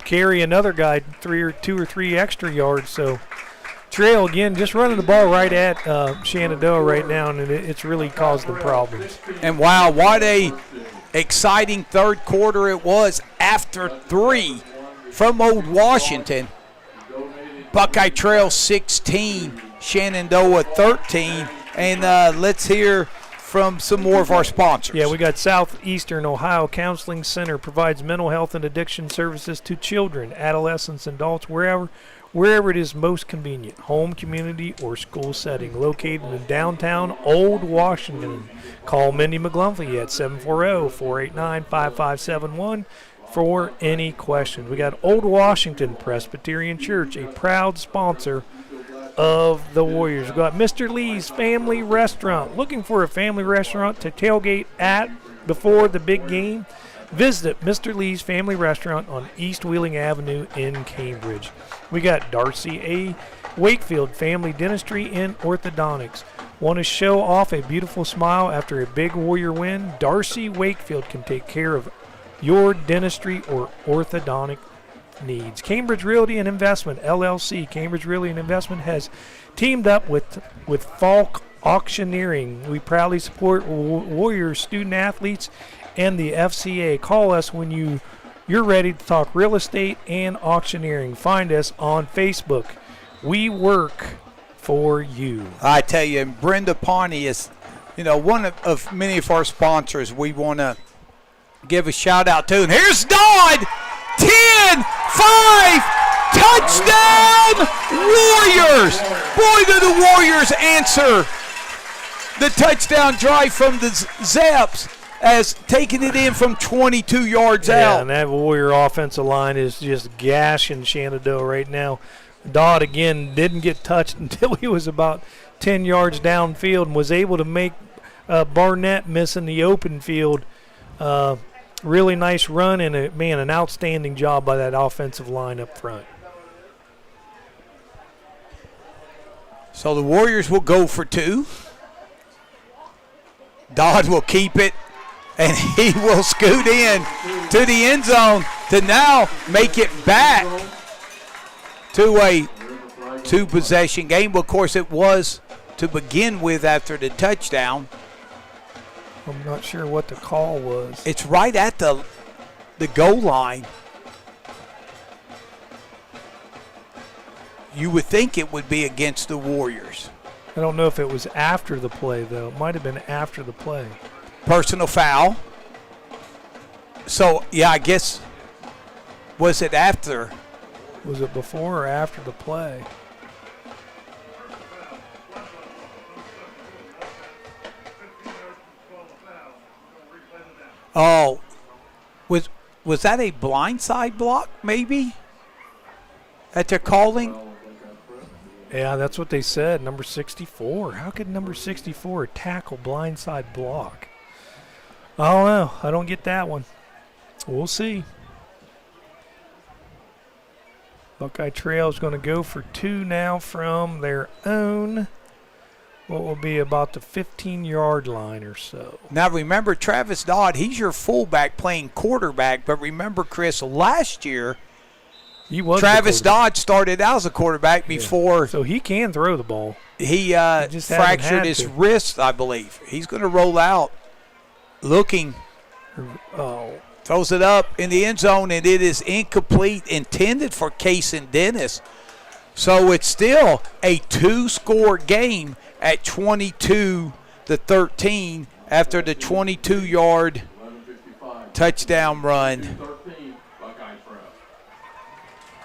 carry another guy 2 or 3 extra yards. So Trail, again, just running the ball right at Shenandoah right now, and it's really caused them problems. And wow, what a exciting third quarter it was after 3 from Old Washington. Buckeye Trail 16, Shenandoah 13. And let's hear from some more of our sponsors. Yeah, we got Southeastern Ohio Counseling Center provides mental health and addiction services to children, adolescents, and adults wherever it is most convenient, home, community, or school setting. Located in downtown Old Washington. Call Mindy McGlumphy at 740-489-5571 for any questions. We got Old Washington Presbyterian Church, a proud sponsor of the Warriors. We've got Mr. Lee's Family Restaurant. Looking for a family restaurant to tailgate at before the big game? Visit Mr. Lee's Family Restaurant on East Wheeling Avenue in Cambridge. We got Darcy A. Wakefield Family Dentistry and Orthodontics. Want to show off a beautiful smile after a big Warrior win? Darcy Wakefield can take care of your dentistry or orthodontic needs. Cambridge Realty and Investment, LLC. Cambridge Realty and Investment has teamed up with Falk Auctioneering. We proudly support Warriors student athletes and the FCA. Call us when you're ready to talk real estate and auctioneering. Find us on Facebook. We work for you. I tell you, and Brenda Pawnee is, one of many of our sponsors we want to give a shout out to. And here's Dodd, 10, 5, touchdown Warriors. Boy, do the Warriors answer the touchdown drive from the Zaps as taking it in from 22 yards out. Yeah, and that Warrior offensive line is just gashing Shenandoah right now. Dodd, again, didn't get touched until he was about 10 yards downfield and was able to make Barnett miss in the open field. Really nice run and, an outstanding job by that offensive line up front. So the Warriors will go for 2. Dodd will keep it, and he will scoot in to the end zone to now make it back to a 2-possession game. But of course, it was to begin with after the touchdown. I'm not sure what the call was. It's right at the goal line. You would think it would be against the Warriors. I don't know if it was after the play, though. It might have been after the play. Personal foul. So, yeah, I guess, was it after? Was it before or after the play? Oh, was that a blindside block, maybe, that they're calling? Yeah, that's what they said, number 64. How could number 64 tackle blindside block? I don't know. I don't get that one. We'll see. Buckeye Trail is going to go for 2 now from their own, what will be about the 15-yard line or so. Now, remember, Travis Dodd, he's your fullback playing quarterback. But remember, Chris, last year, He was Travis Dodd started out as a quarterback before So he can throw the ball. he just haven't fractured had his to. wrist, I believe. He's going to roll out looking, Oh, throws it up in the end zone, and it is incomplete, intended for Case and Dennis. So it's still a 2-score game at 22-13 after the 22-yard touchdown run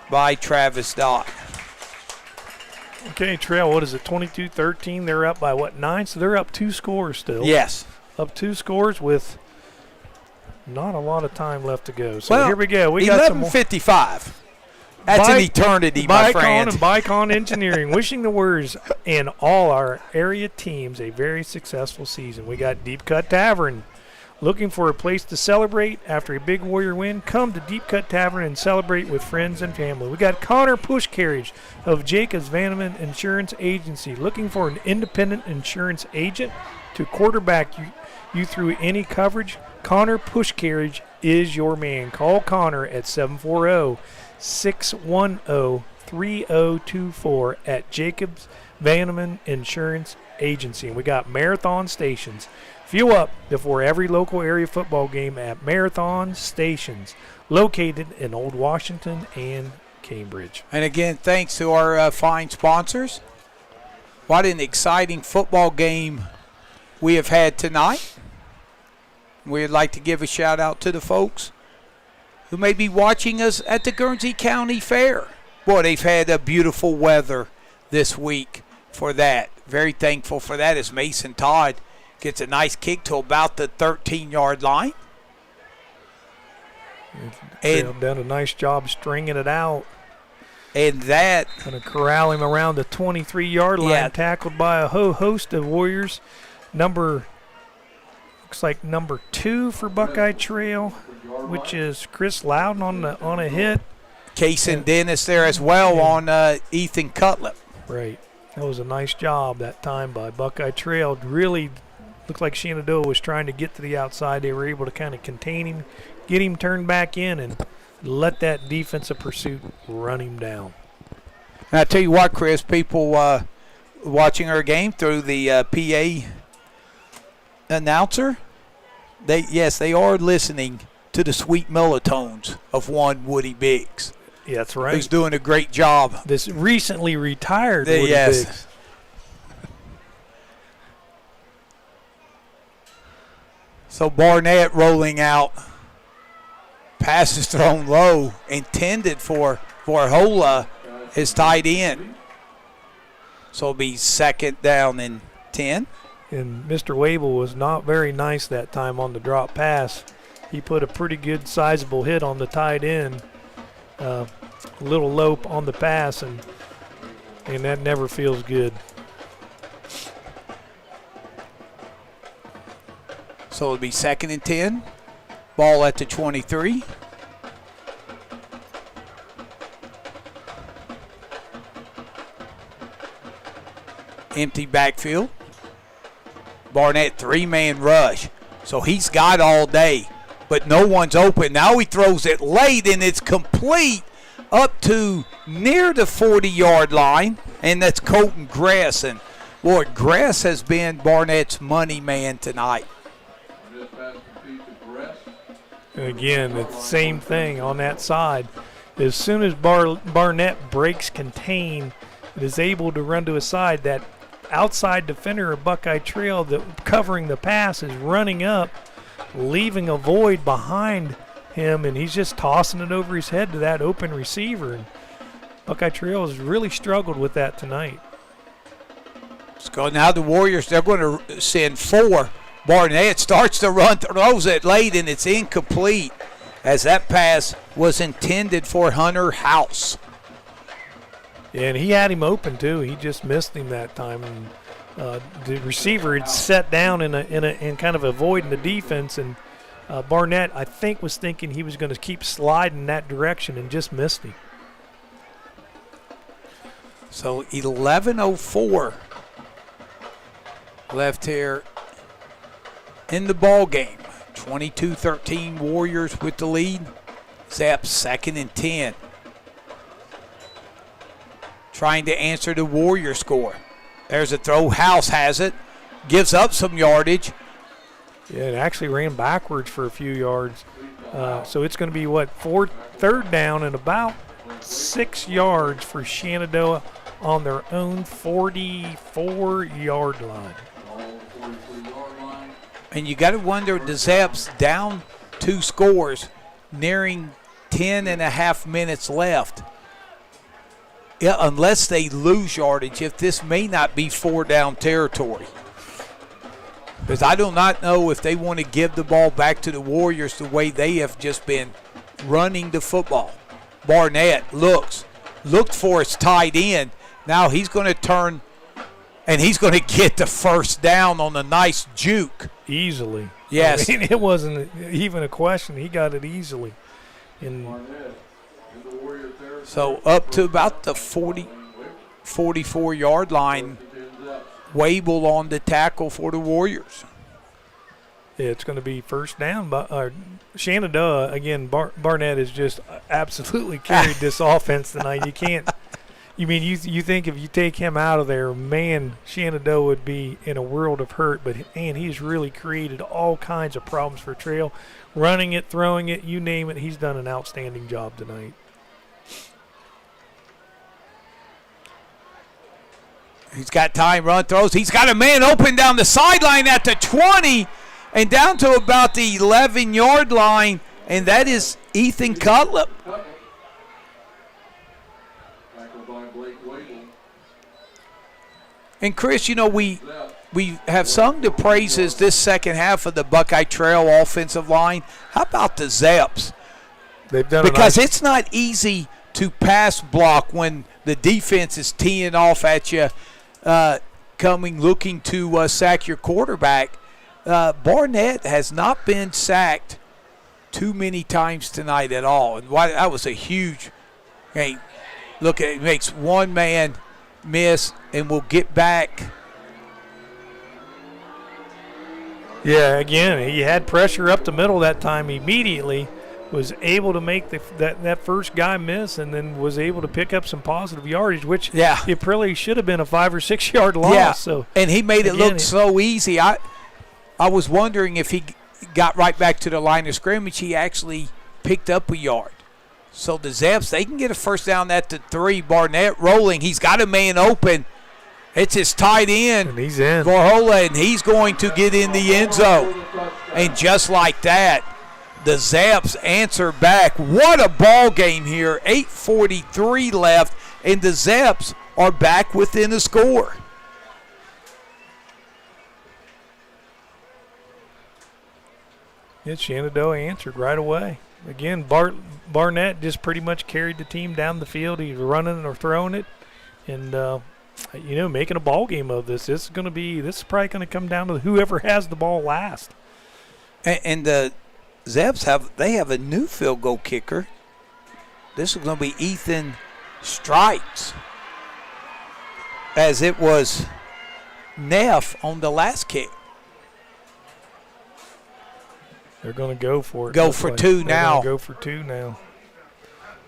by Travis Dodd. okay, Trail, what is it, 22-13? They're up by, 9? So they're up 2 scores still. Yes. Up 2 scores with not a lot of time left to go. So Well, here we go. We got some more. 11:55. That's an eternity, my friend. And Bicon Engineering wishing the Warriors and all our area teams a very successful season. We got Deep Cut Tavern. Looking for a place to celebrate after a big Warrior win? Come to Deep Cut Tavern and celebrate with friends and family. We got Connor Push Carriage of Jacobs Vanneman Insurance Agency. Looking for an independent insurance agent to quarterback you through any coverage? Connor Push Carriage is your man. Call Connor at 740-610-3024 at Jacobs Vanneman Insurance Agency. And we got Marathon Stations. Fuel up before every local area football game at Marathon Stations, located in Old Washington and Cambridge. And again, thanks to our fine sponsors. What an exciting football game we have had tonight. We'd like to give a shout out to the folks who may be watching us at the Guernsey County Fair. Boy, they've had a beautiful weather this week for that. Very thankful for that as Mason Todd gets a nice kick to about the 13-yard line. And done a nice job stringing it out. And that Going to corral him around the 23-yard line, Yeah. tackled by a host of Warriors. Looks like number 2 for Buckeye Trail, which is Chris Loudon on a hit. Case and Dennis there as well on Ethan Cutlip. Right. That was a nice job that time by Buckeye Trail. Really looked like Shenandoah was trying to get to the outside. They were able to kind of contain him, get him turned back in, and let that defensive pursuit run him down. And I tell you what, Chris, people watching our game through the PA announcer, they are listening to the sweet melatones of one Woody Biggs. Yeah, that's right. Who's doing a great job. This recently retired Woody Biggs. So Barnett rolling out. Passes thrown low, intended for Vorhola, his tight end. So it'll be 2nd down and 10. And Mr. Wable was not very nice that time on the drop pass. He put a pretty good sizable hit on the tight end. A little low on the pass, and that never feels good. So it'll be 2nd and 10. Ball at the 23. Empty backfield. Barnett 3-man rush. So he's got all day, but no one's open. Now he throws it late, and it's complete up to near the 40-yard line, and that's Colton Gress. And Boy, Gress has been Barnett's money man tonight. This pass complete to Gress. And again, it's the same thing on that side. As soon as Barnett breaks contain, it is able to run to his side. That outside defender of Buckeye Trail that covering the pass is running up, leaving a void behind him, and he's just tossing it over his head to that open receiver. And Buckeye Trail has really struggled with that tonight. Let's go now. The Warriors, they're going to send 4. Barnett starts to run, throws it late, and it's incomplete as that pass was intended for Hunter House. Yeah, and he had him open too. He just missed him that time. And the receiver had set down in kind of avoiding the defense, and Barnett, I think, was thinking he was going to keep sliding that direction and just missed him. So 11:04 left here in the ball game. 22-13 Warriors with the lead. Zapp's 2nd and 10. Trying to answer the Warrior score. There's a throw. House has it. Gives up some yardage. Yeah, it actually ran backwards for a few yards. So it's going to be, third down and about 6 yards for Shenandoah on their own 44-yard line. And you got to wonder, the Zaps down 2 scores, nearing 10 and a half minutes left. Yeah, unless they lose yardage, if this may not be 4-down territory. Because I do not know if they want to give the ball back to the Warriors the way they have just been running the football. Barnett looked for his tight end. Now he's going to turn, and he's going to get the first down on a nice juke. Easily. Yes. I mean, it wasn't even a question. He got it easily. So up to about the 44-yard line. Wable on the tackle for the Warriors. Yeah, it's going to be first down. But Shenandoah, again, Barnett has just absolutely carried this offense tonight. You can't – you think if you take him out of there, man, Shenandoah would be in a world of hurt. But, man, he's really created all kinds of problems for Trail. Running it, throwing it, you name it, he's done an outstanding job tonight. He's got time, run, throws. He's got a man open down the sideline at the 20 and down to about the 11-yard line, and that is Ethan Cutlip. And, Chris, we have sung the praises this second half of the Buckeye Trail offensive line. How about the Zaps? They've done because it's not easy to pass block when the defense is teeing off at you, coming looking to sack your quarterback. Barnett has not been sacked too many times tonight at all. And that was a huge – hey, look at it. Makes one man miss and will get back. Yeah, again, he had pressure up the middle that time immediately, was able to make that first guy miss, and then was able to pick up some positive yardage, which it probably should have been a 5 or 6 yard loss. Yeah, so and he made it look so easy. I was wondering if he got right back to the line of scrimmage. He actually picked up a yard. So the Zaps, they can get a first down at the 3. Barnett rolling. He's got a man open. It's his tight end, and he's in. Varhola, and he's going to get in the end zone. And just like that, the Zaps answer back. What a ball game here. 8:43 left, and the Zaps are back within a score. Shenandoah answered right away. Again, Barnett just pretty much carried the team down the field. He was running or throwing it, and making a ball game of this. This is probably going to come down to whoever has the ball last. And the Zaps have a new field goal kicker. This is going to be Ethan Stripes, as it was Neff on the last kick. They're going to go for it. Go for two now. Go for 2 now.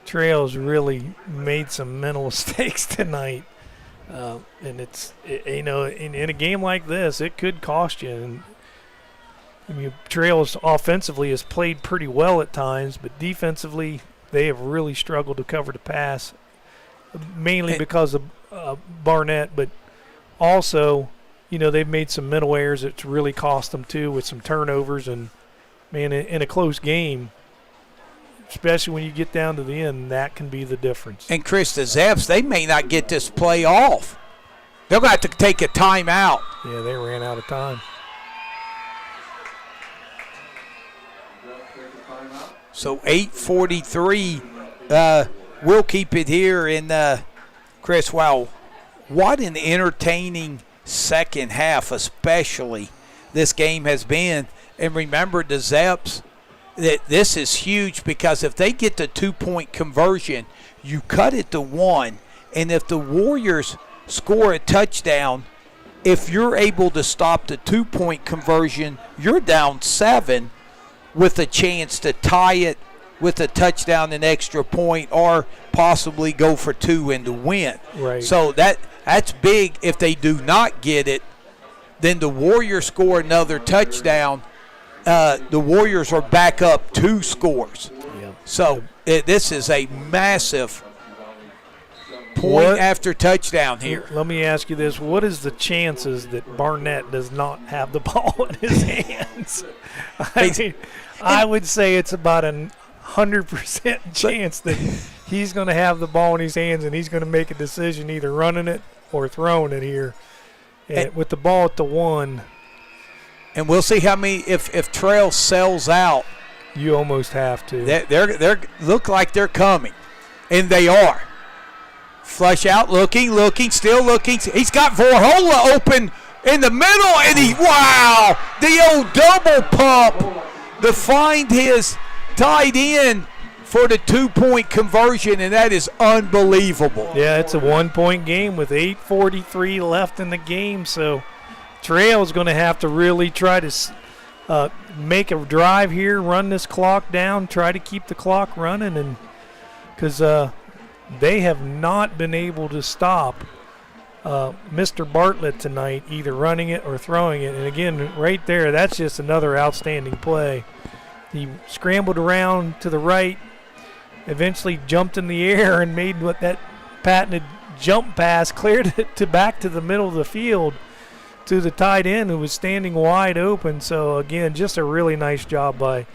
Trail's really made some mental mistakes tonight. And in a game like this, it could cost you. And I mean, Trails offensively has played pretty well at times, but defensively they have really struggled to cover the pass, mainly because of Barnett, but also, they've made some mental errors that's really cost them too, with some turnovers. And man, in a close game, especially when you get down to the end, that can be the difference. And Chris, the Zeps, they may not get this play off. They're going to have to take a timeout. Yeah, they ran out of time. So 8:43, we'll keep it here. And, Chris, wow, what an entertaining second half, especially this game has been. And remember, the Zeps, that this is huge, because if they get the 2-point conversion, you cut it to 1. And if the Warriors score a touchdown, if you're able to stop the 2-point conversion, you're down 7 with a chance to tie it with a touchdown and extra point, or possibly go for 2 and to win. Right. So that's big. If they do not get it, then the Warriors score another touchdown. The Warriors are back up 2 scores. Yep. So this is a massive point after touchdown here. Let me ask you this. What is the chances that Barnett does not have the ball in his hands? I would say it's about a 100% chance that he's going to have the ball in his hands, and he's going to make a decision either running it or throwing it here. And with the ball at the 1. And we'll see how many, if Trail sells out. You almost have to. They look like they're coming, and they are. Flush out, looking, still looking. He's got Vorhola open in the middle, and wow, the old double pump to find his tight end for the 2-point conversion, and that is unbelievable. Yeah, it's a 1-point game with 8:43 left in the game, so Trail's going to have to really try to make a drive here, run this clock down, try to keep the clock running, and because they have not been able to stop Mr. Bartlett tonight, either running it or throwing it. And again, right there, that's just another outstanding play. He scrambled around to the right, eventually jumped in the air and made what that patented jump pass, cleared it back to the middle of the field to the tight end, who was standing wide open. So again, just a really nice job by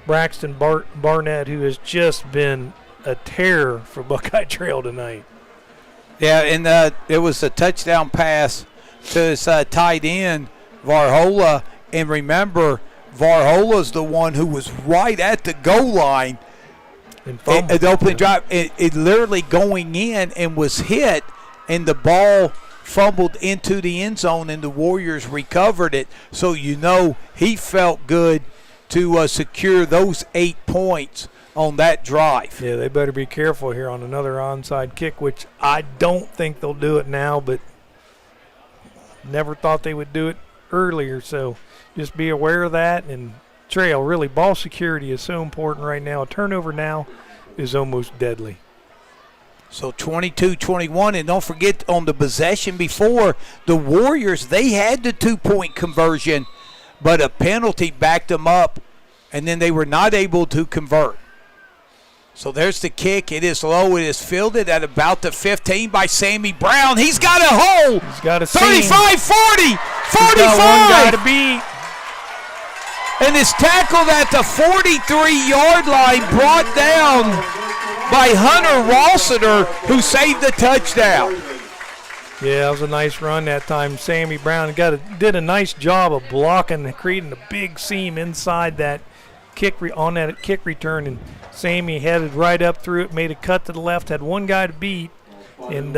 Braxton Barnett, who has just been a terror for Buckeye Trail tonight. Yeah, and it was a touchdown pass to his tight end, Varhola. And remember, Varhola's the one who was right at the goal line. And the open drive, it literally going in and was hit, and the ball fumbled into the end zone, and the Warriors recovered it. So he felt good to secure those 8 points on that drive. Yeah, they better be careful here on another onside kick, which I don't think they'll do it now, but never thought they would do it earlier. So just be aware of that. And Trail, really, ball security is so important right now. A turnover now is almost deadly. So 22-21, and don't forget, on the possession before, the Warriors, they had the 2-point conversion, but a penalty backed them up, and then they were not able to convert. So there's the kick. It is low. It is fielded at about the 15 by Sammy Brown. He's got a hole. He's got a 35, 40, 45. He's got one guy to beat. And is tackled at the 43-yard line, brought down by Hunter Rossiter, who saved the touchdown. Yeah, that was a nice run that time. Sammy Brown did a nice job of blocking and creating a big seam inside that kick return, and Sammy headed right up through it, made a cut to the left, had one guy to beat, and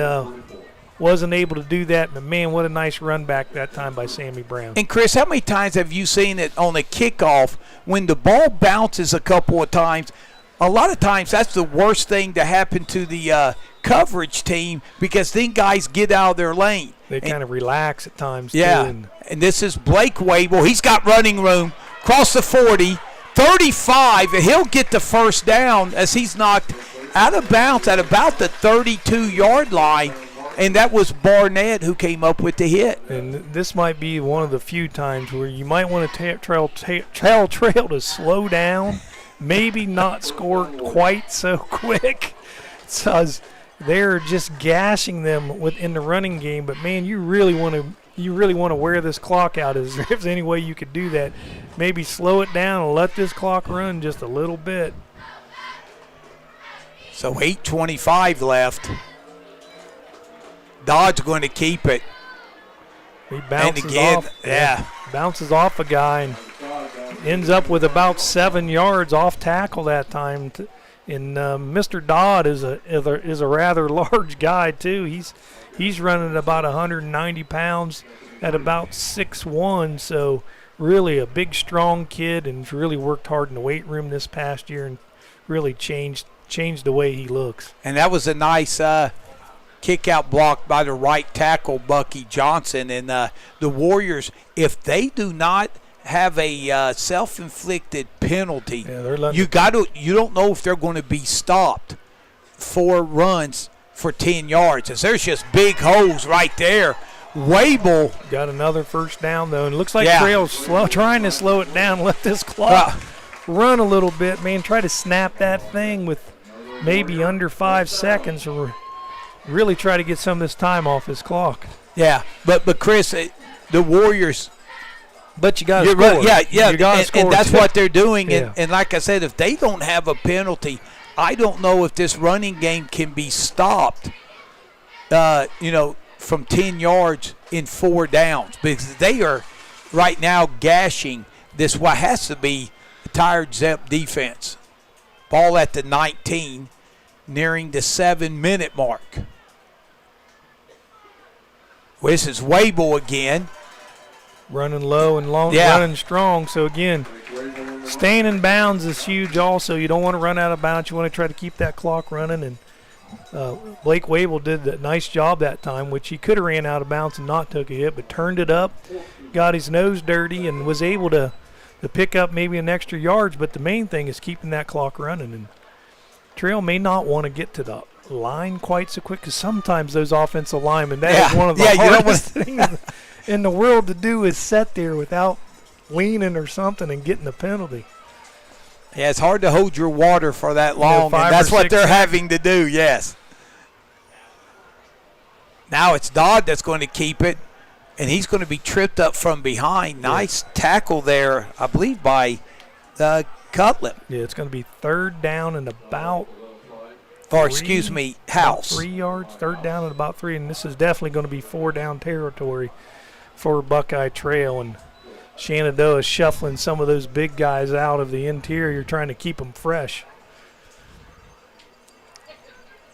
wasn't able to do that. But, man, what a nice run back that time by Sammy Brown. And, Chris, how many times have you seen it on a kickoff when the ball bounces a couple of times? A lot of times that's the worst thing to happen to the coverage team, because then guys get out of their lane. They kind of relax at times, yeah, too. And this is Blake Wable. He's got running room. Cross the 40, 35, and he'll get the first down as he's knocked out of bounds at about the 32-yard line. and that was Barnett who came up with the hit. And this might be one of the few times where you might want to trail to slow down, maybe not score quite so quick, because they're just gashing them within the running game. But man, you really want to wear this clock out. If there's any way you could do that, maybe slow it down and let this clock run just a little bit. So 8:25 left. Dodd's going to keep it. He bounces and again, off. Yeah. Bounces off a guy and ends up with about 7 yards off tackle that time. And Mr. Dodd is a rather large guy too. He's running about 190 pounds at about 6'1", so really a big, strong kid, and he's really worked hard in the weight room this past year and really changed the way he looks. And that was a nice kick-out block by the right tackle, Bucky Johnson. And the Warriors, if they do not have a self-inflicted penalty, you don't know if they're going to be stopped 4 runs for 10 yards. As there's just big holes right there. Wable got another first down though, and it looks like Trail's trying to slow it down, let this clock run a little bit, man. Try to snap that thing with maybe under 5 seconds, or really try to get some of this time off his clock. Yeah, but Chris, the Warriors. But you got to score. You gotta score, and that's what they're doing. Yeah. And like I said, if they don't have a penalty, I don't know if this running game can be stopped. From 10 yards in 4 downs, because they are right now gashing this what has to be a tired Zep defense. Ball at the 19, nearing the 7-minute mark. This is Wable again. Running low and long, running strong. So again, staying in bounds is huge also. You don't want to run out of bounds. You want to try to keep that clock running. And Blake Wable did a nice job that time, which he could have ran out of bounds and not took a hit, but turned it up, got his nose dirty, and was able to pick up maybe an extra yards. But the main thing is keeping that clock running. And Trail may not want to get to the line quite so quick, because sometimes those offensive linemen, that is one of the hardest things in the world to do, is sit there without leaning or something and getting the penalty. Yeah, it's hard to hold your water for that long, and that's what they're having to do, yes. Now it's Dodd that's going to keep it, and he's going to be tripped up from behind. Nice tackle there, I believe, by Cutlip. Yeah, it's going to be 3rd down and about House. 3 yards, 3rd down and about 3, and this is definitely going to be 4-down territory for Buckeye Trail. And Shenandoah is shuffling some of those big guys out of the interior, trying to keep them fresh.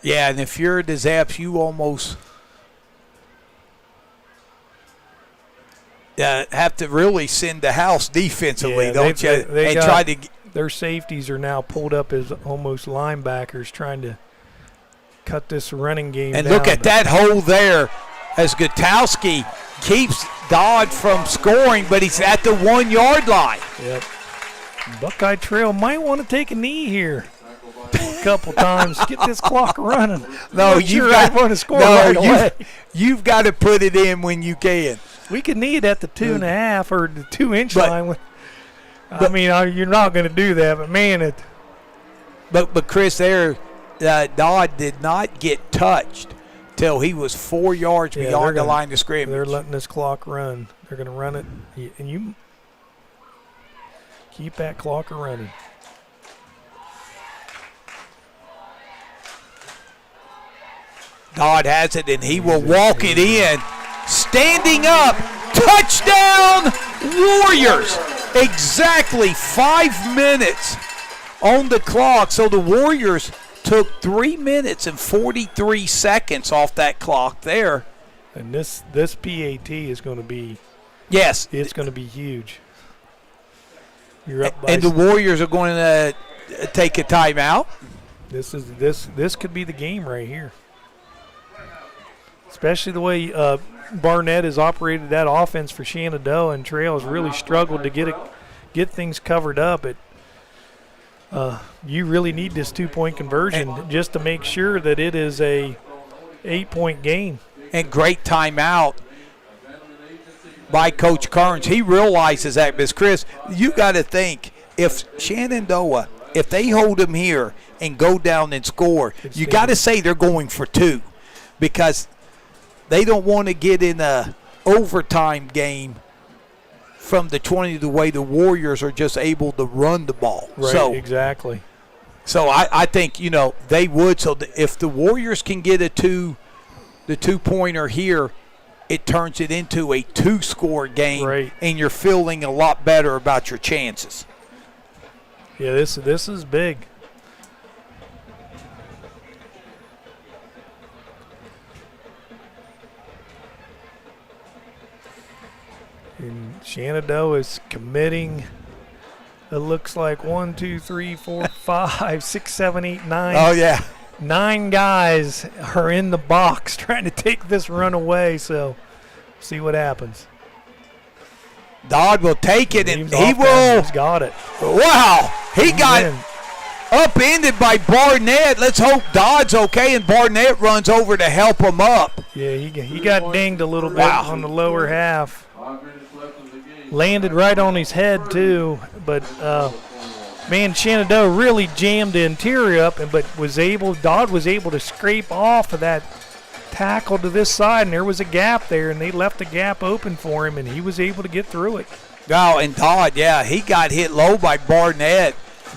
Yeah, and if you're the Zaps, you almost have to really send the house defensively, don't you? Their safeties are now pulled up as almost linebackers, trying to cut this running game down. And look at that hole there as Gutowski keeps Dodd from scoring, but he's at the 1-yard line. Yep. Buckeye Trail might want to take a knee here a couple times. Get this clock running. No, you've got to put it in when you can. We could knee it at the 2.5 or the 2-inch line. You're not going to do that, but man, But Chris, there, Dodd did not get touched till he was 4 yards beyond the line of scrimmage. They're letting this clock run. They're going to run it, and you keep that clock running. Dodd has it, and he will walk it in. Standing up, touchdown, Warriors. Exactly 5 minutes on the clock. So the Warriors took 3 minutes and 43 seconds off that clock there. And this PAT is going to be, it's going to be huge. You're up by, and the Warriors are going to take a timeout. This could be the game right here. Especially the way Barnett has operated that offense for Shenandoah, and Trail has really struggled to get things covered up. You really need this 2-point conversion just to make sure that it is a 8-point game. and great timeout by Coach Kearns. He realizes that, Miss Chris, you got to think, if Shenandoah, if they hold them here and go down and score, you got to say they're going for 2, because they don't want to get in a overtime game from the 20 the way the Warriors are just able to run the ball. Right, exactly. So I think, they would. So if the Warriors can get the two-pointer here, it turns it into a 2-score game, right, and you're feeling a lot better about your chances. Yeah, this is big. And Shenandoah is committing. It looks like 1, 2, 3, 4, 5, 6, 7, 8, 9. Oh, yeah. 9 guys are in the box trying to take this run away, so see what happens. Dodd will take it, and he He's will. got it. Wow. He got in. upended by Barnett. Let's hope Dodd's okay, and Barnett runs over to help him up. Yeah, he got dinged a little bit Wow. on the lower half. 5 minutes left in the game. Landed right on his head, too. But, man, Shenandoah really jammed the interior up, but Dodd was able to scrape off of that tackle to this side, and there was a gap there, and they left the gap open for him, and he was able to get through it. Oh, and Dodd, yeah, he got hit low by Barnett.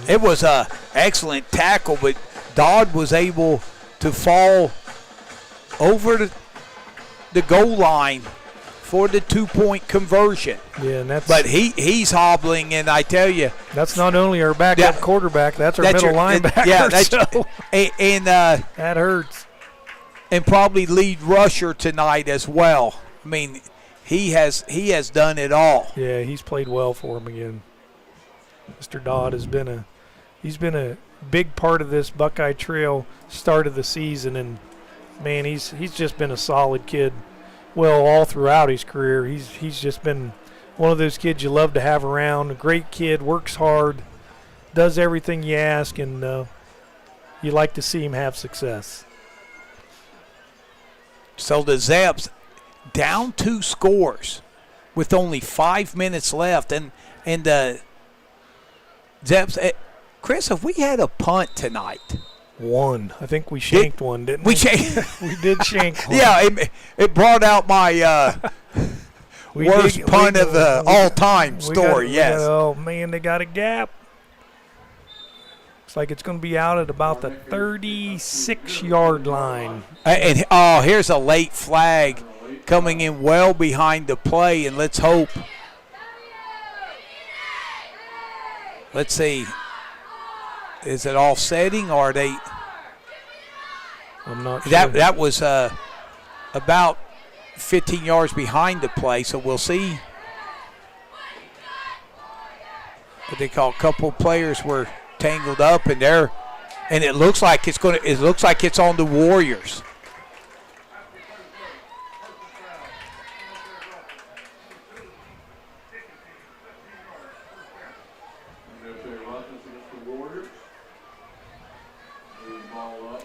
It was a excellent tackle, but Dodd was able to fall over the goal line for the 2-point conversion. Yeah, and But he's hobbling, and I tell you, that's not only our backup quarterback, that's our middle linebacker. And that hurts. And probably lead rusher tonight as well. I mean, he has done it all. Yeah, he's played well for him again. Mr. Dodd has been a big part of this Buckeye Trail start of the season, and man, he's just been a solid kid. Well, all throughout his career, he's just been one of those kids you love to have around. A great kid, works hard, does everything you ask, and you like to see him have success. So the Zeps down 2 scores with only 5 minutes left, and Zeps. Chris, have we had a punt tonight? One. I think we shanked one, didn't we? We did shank one. Yeah, it brought out my worst punt of the all-time story, yes. Oh, man, they got a gap. Looks like it's going to be out at about the 36-yard line. And here's a late flag coming in well behind the play, and let's hope. Let's see. Is it offsetting, or are they? I'm not sure. That was about 15 yards behind the play, so we'll see. What they call a couple players were tangled up, and it looks like it's going to. It looks like it's on the Warriors.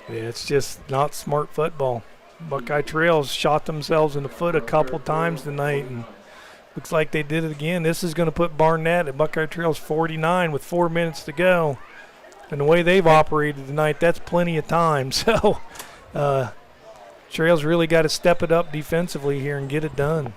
Yeah, it's just not smart football. Buckeye Trails shot themselves in the foot a couple times tonight, and looks like they did it again. This is going to put Barnett at Buckeye Trails 49 with 4 minutes to go. And the way they've operated tonight, that's plenty of time. So Trails really got to step it up defensively here and get it done.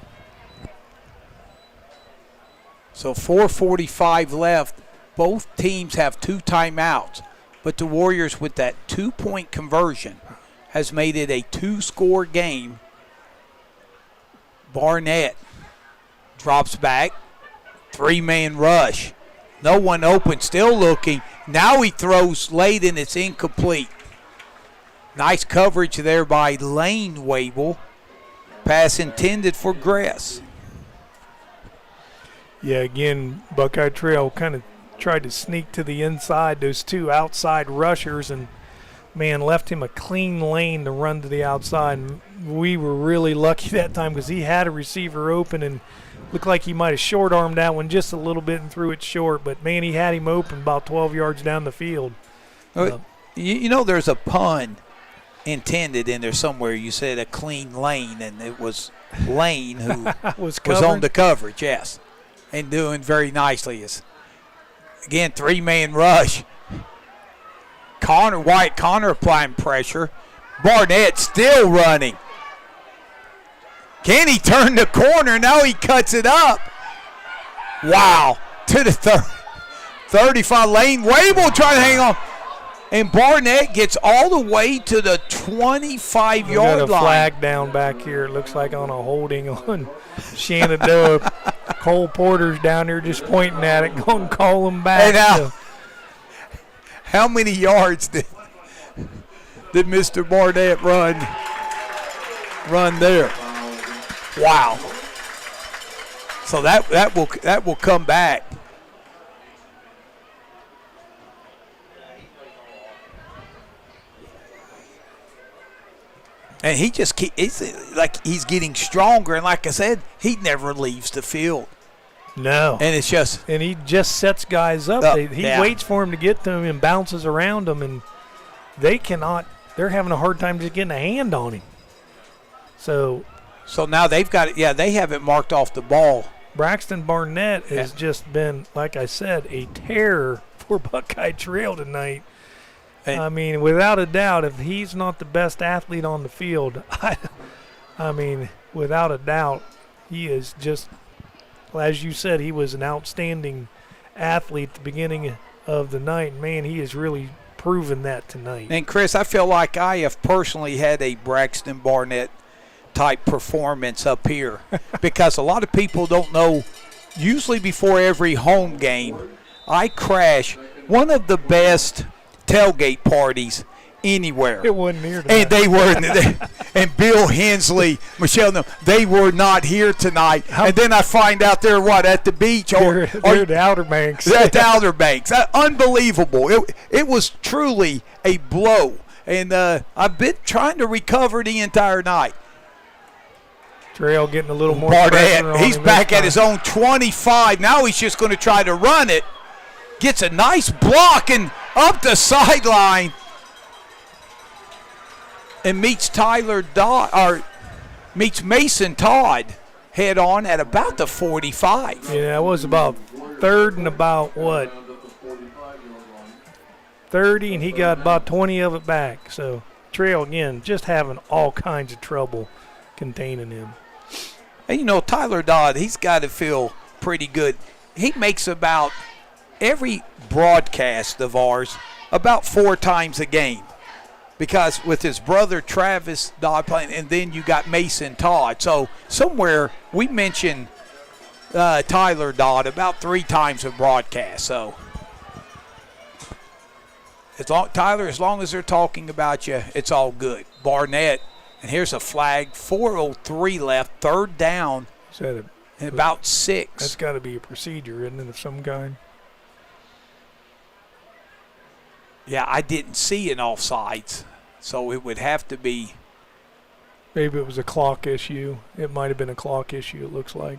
So 4:45 left. Both teams have 2 timeouts. But the Warriors, with that 2-point conversion, has made it a 2-score game. Barnett drops back, 3-man rush. No one open, still looking. Now he throws late, and it's incomplete. Nice coverage there by Lane Wable. Pass intended for Gress. Yeah, again, Buckeye Trail kind of tried to sneak to the inside, those 2 outside rushers, and man, left him a clean lane to run to the outside. And we were really lucky that time because he had a receiver open and looked like he might have short-armed that one just a little bit and threw it short, but man, he had him open about 12 yards down the field. You know, there's a pun intended in there somewhere. You said a clean lane, and it was Lane who Was was on covered. the coverage, yes, and doing very nicely. Again, 3-man rush. Connor applying pressure. Barnett still running. Can he turn the corner? Now he cuts it up. Wow. To the 35 lane. Wable trying to hang on. And Barnett gets all the way to the 25-yard got a line. flag down back here. It looks like on a holding on Shenandoah. Cole Porter's down there just pointing at it, going to call him back. Hey, now, So, how many yards did Mr. Barnett run there? Wow. So that will come back. And he just it's like he's getting stronger, and like I said, he never leaves the field. no. And it's just And he just sets guys up. He yeah. waits for him to get to him and bounces around them, and they're having a hard time just getting a hand on him. So now they've got it. Yeah, they have it marked off the ball. Braxton Barnett has just been, like I said, a terror for Buckeye Trail tonight. And- I mean, without a doubt, if he's not the best athlete on the field, I mean, without a doubt, he is just, as you said, he was an outstanding athlete at the beginning of the night. Man, he has really proven that tonight. And Chris, I feel like I have personally had a Braxton Barnett type performance up here because a lot of people don't know. Usually before every home game, I crash one of the best tailgate parties anywhere. It wasn't near tonight. And they were, and Bill Hensley, Michelle, no, they were not here tonight. And then I find out they're at the beach They're at the Outer Banks. at the Outer Banks. Unbelievable. It was truly a blow. And I've been trying to recover the entire night. Trail getting a little more pressure Barnett, on he's him back this at his time. own 25. Now he's just going to try to run it. Gets a nice block and up the sideline. And meets meets Mason Todd head on at about the 45. Yeah, it was about third and about, 30, and he got about 20 of it back. So Trail, again, just having all kinds of trouble containing him. And, Tyler Dodd, he's got to feel pretty good. He makes about every broadcast of ours about 4 times a game. Because with his brother Travis Dodd playing, and then you got Mason Todd. So somewhere we mentioned Tyler Dodd about 3 times a broadcast. So Tyler, as long as they're talking about you, it's all good. Barnett, and here's a flag, 4:03 left, third down, Is that and about 6. that's got to be a procedure, isn't it, of some kind? Yeah, I didn't see an offsides, so it would have to be. Maybe it was a clock issue. It might have been a clock issue, it looks like.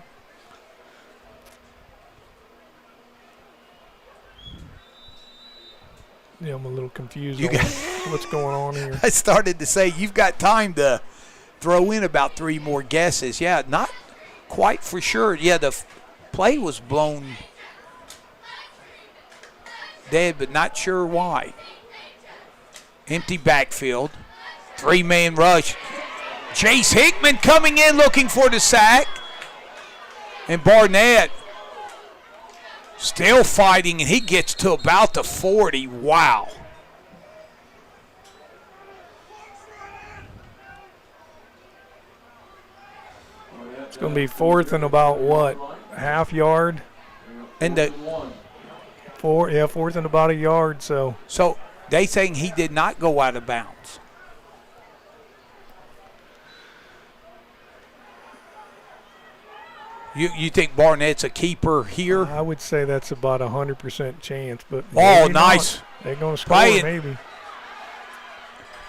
Yeah, I'm a little confused on what's going on here. I started to say you've got time to throw in about 3 more guesses. Yeah, not quite for sure. Yeah, the play was blown dead, but not sure why. Empty backfield. 3-man rush. Chase Hickman coming in looking for the sack. And Barnett still fighting, and he gets to about the 40. Wow. It's going to be fourth and about, half yard? And Fourth and about a yard, so. so they saying he did not go out of bounds. You think Barnett's a keeper here? I would say that's about 100% chance, but Oh, maybe nice. not. They're going to score, Play it. maybe.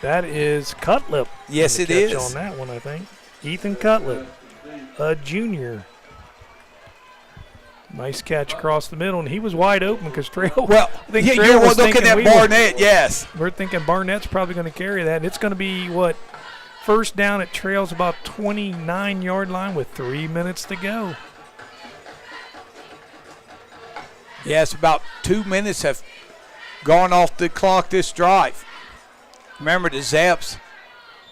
That is Cutlip. Yes, on it the catch is. on that one, I think. Ethan Cutlip, a junior. Nice catch across the middle, and he was wide open because Trail. Well, I think yeah, Trail you were was looking thinking at we were- Barnett, yes. We're thinking Barnett's probably going to carry that. And it's going to be, what, first down at Trail's about 29-yard line with 3 minutes to go. Yes, about 2 minutes have gone off the clock this drive. Remember, the Zaps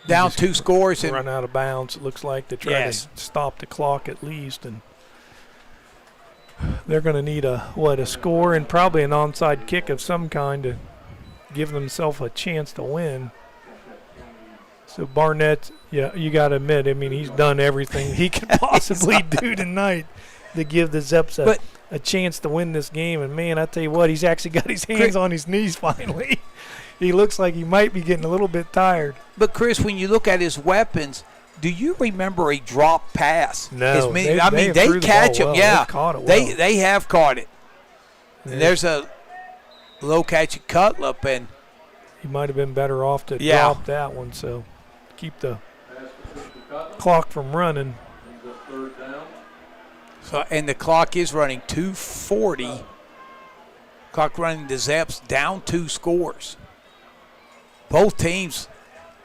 down 2 scores. And Run out of bounds, it looks like, to try to stop the clock at least. And they're going to need a score and probably an onside kick of some kind to give themselves a chance to win. So Barnett, yeah, you got to admit, I mean, he's done everything he could possibly do tonight to give the Zeps a chance to win this game. And, man, I tell you what, he's actually got his hands on his knees finally. He looks like he might be getting a little bit tired. But, Chris, when you look at his weapons, do you remember a drop pass? No. They threw the catch ball him, well. yeah. They've caught it well. They have caught it. And there's a low catch at Cutlip, and he might have been better off to Yeah. drop that one, so keep the clock from running. so and the clock is running 2:40. Clock running, the Zaps down 2 scores. Both teams,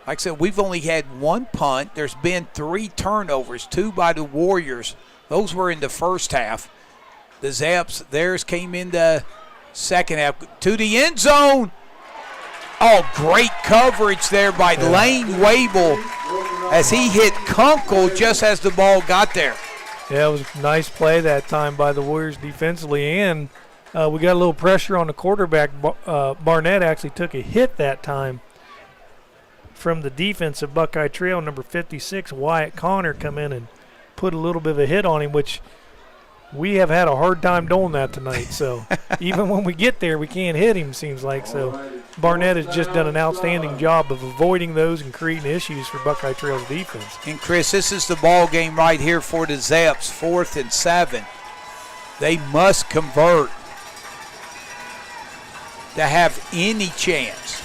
like I said, we've only had 1 punt. There's been 3 turnovers, 2 by the Warriors. Those were in the first half. The Zaps, theirs came in the second half. To the end zone. Oh, great coverage there by Lane Wable as he hit Kunkel just as the ball got there. Yeah, it was a nice play that time by the Warriors defensively, and we got a little pressure on the quarterback. Barnett actually took a hit that time from the defense of Buckeye Trail. Number 56, Wyatt Connor, come in and put a little bit of a hit on him, which we have had a hard time doing that tonight. So even when we get there, we can't hit him, seems like. So Barnett has just done an outstanding job of avoiding those and creating issues for Buckeye Trail's defense. And, Chris, this is the ball game right here for the Zaps, 4th and 7. They must convert to have any chance.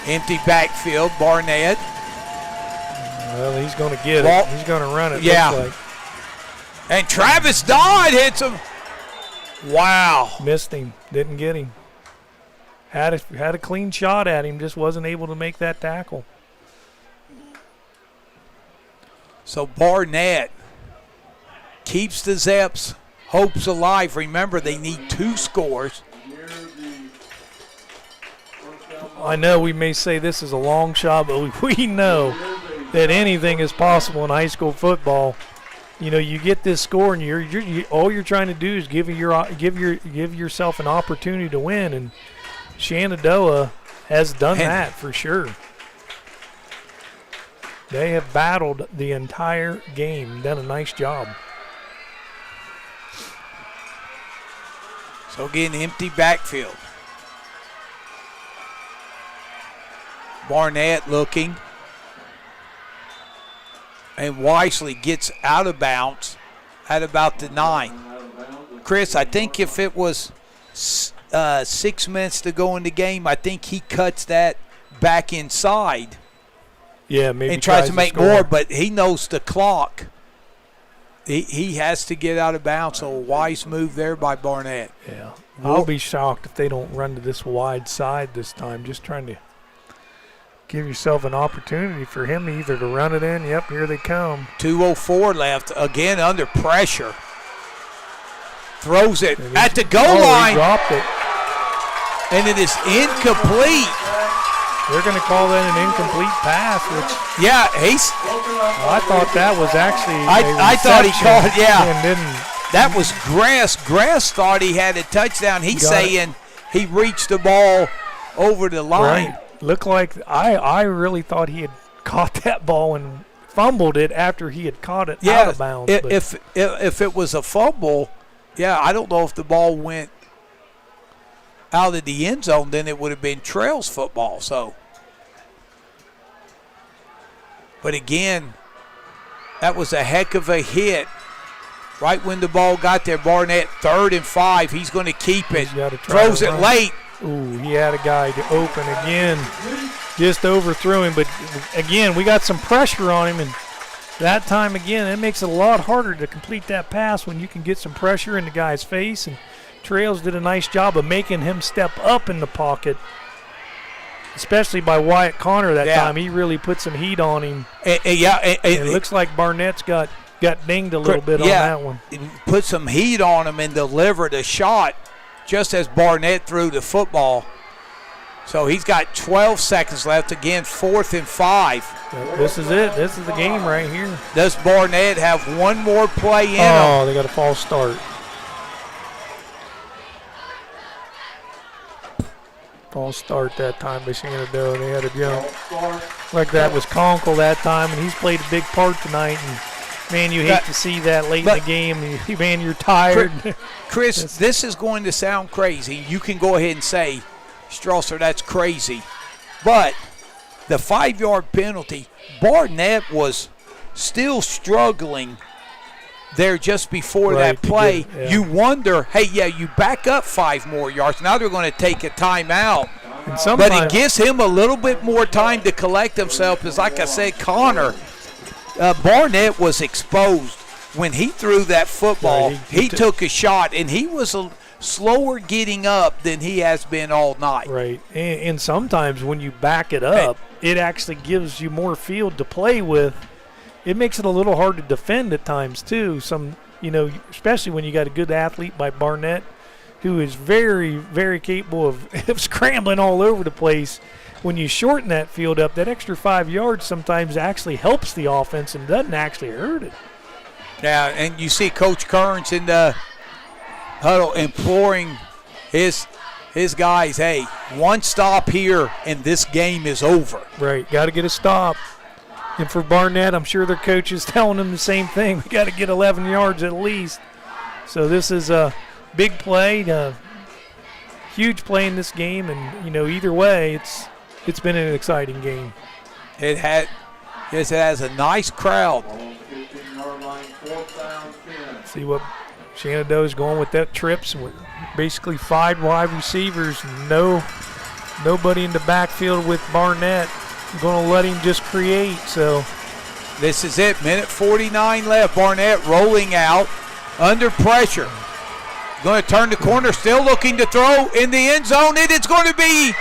Empty backfield, Barnett. Well, he's going to get Well, it. He's going to run it, yeah. looks like. And Travis Dodd hits him. Wow. Missed him. Didn't get him. Had a clean shot at him, just wasn't able to make that tackle. So Barnett keeps the Zaps' hopes alive. Remember, they need 2 scores. I know we may say this is a long shot, but we know that anything is possible in high school football. You know, you get this score, and all you're trying to do is give yourself an opportunity to win, and Shenandoah has done that for sure. They have battled the entire game, done a nice job. So again, empty backfield. Barnett looking. And Wisely gets out of bounds at about the 9. Chris, I think if it was 6 minutes to go in the game, I think he cuts that back inside. Yeah, maybe and tries to make more, score. but he knows the clock. He has to get out of bounds, so a wise move there by Barnett. Yeah, I'll be shocked if they don't run to this wide side this time, just trying to give yourself an opportunity for him either to run it in. Yep, here they come. 2:04 left, again under pressure. Throws it at the goal He line, dropped it. and it is incomplete. They're going to call that an incomplete pass, which Yeah, I thought that was actually I thought he called it, yeah. And didn't. That was Grass. Grass thought he had a touchdown. He's Got it. saying he reached the ball over the line. Right. Looked like I really thought he had caught that ball and fumbled it after he had caught it out of bounds. but If it was a fumble, yeah, I don't know if the ball went out of the end zone, then it would have been Trails football. So, but again, that was a heck of a hit. Right when the ball got there, Barnett 3rd and 5. He's going to keep it. He's gotta try Throws to it run. late. Ooh, he had a guy to open again. Just overthrew him. But, again, we got some pressure on him, and that time again, it makes it a lot harder to complete that pass when you can get some pressure in the guy's face. And Trails did a nice job of making him step up in the pocket, especially by Wyatt Connor that time. He really put some heat on him. It looks like Barnett's got dinged a little bit on that one. Put some heat on him and delivered a shot just as Barnett threw the football. So he's got 12 seconds left. Again, 4th and 5. This is it. This is the game right here. Does Barnett have one more play in him? Oh, they got a false start. False start that time by Shenandoah. They had a jump. Like that was Conkle that time, and he's played a big part tonight. And man, you hate to see that late in the game. Man, you're tired. Chris, this is going to sound crazy. You can go ahead and say, Strasser, that's crazy. But the 5-yard penalty, Barnett was still struggling there just before that play. You wonder, hey, you back up 5 more yards. Now they're going to take a timeout. But it gives him a little bit more time to collect himself because, like I said, Connor, Barnett was exposed. When he threw that football, he took a shot, and he was slower getting up than he has been all night. Right, and sometimes when you back it up, it actually gives you more field to play with. It makes it a little hard to defend at times too. Especially when you got a good athlete like Barnett, who is very, very capable of scrambling all over the place. When you shorten that field up, that extra 5 yards sometimes actually helps the offense and doesn't actually hurt it. Yeah, and you see Coach Kearns in the huddle imploring his guys, hey, one stop here and this game is over. Right, got to get a stop. And for Barnett, I'm sure their coach is telling them the same thing. We got to get 11 yards at least. So this is a big play, huge play in this game, and either way, it's been an exciting game. It has a nice crowd. See what Shenandoah is going with that trips with basically 5 wide receivers, nobody in the backfield with Barnett. Going to let him just create. So this is it. Minute 49 left. Barnett rolling out under pressure. Going to turn the corner. Still looking to throw in the end zone. It is going to be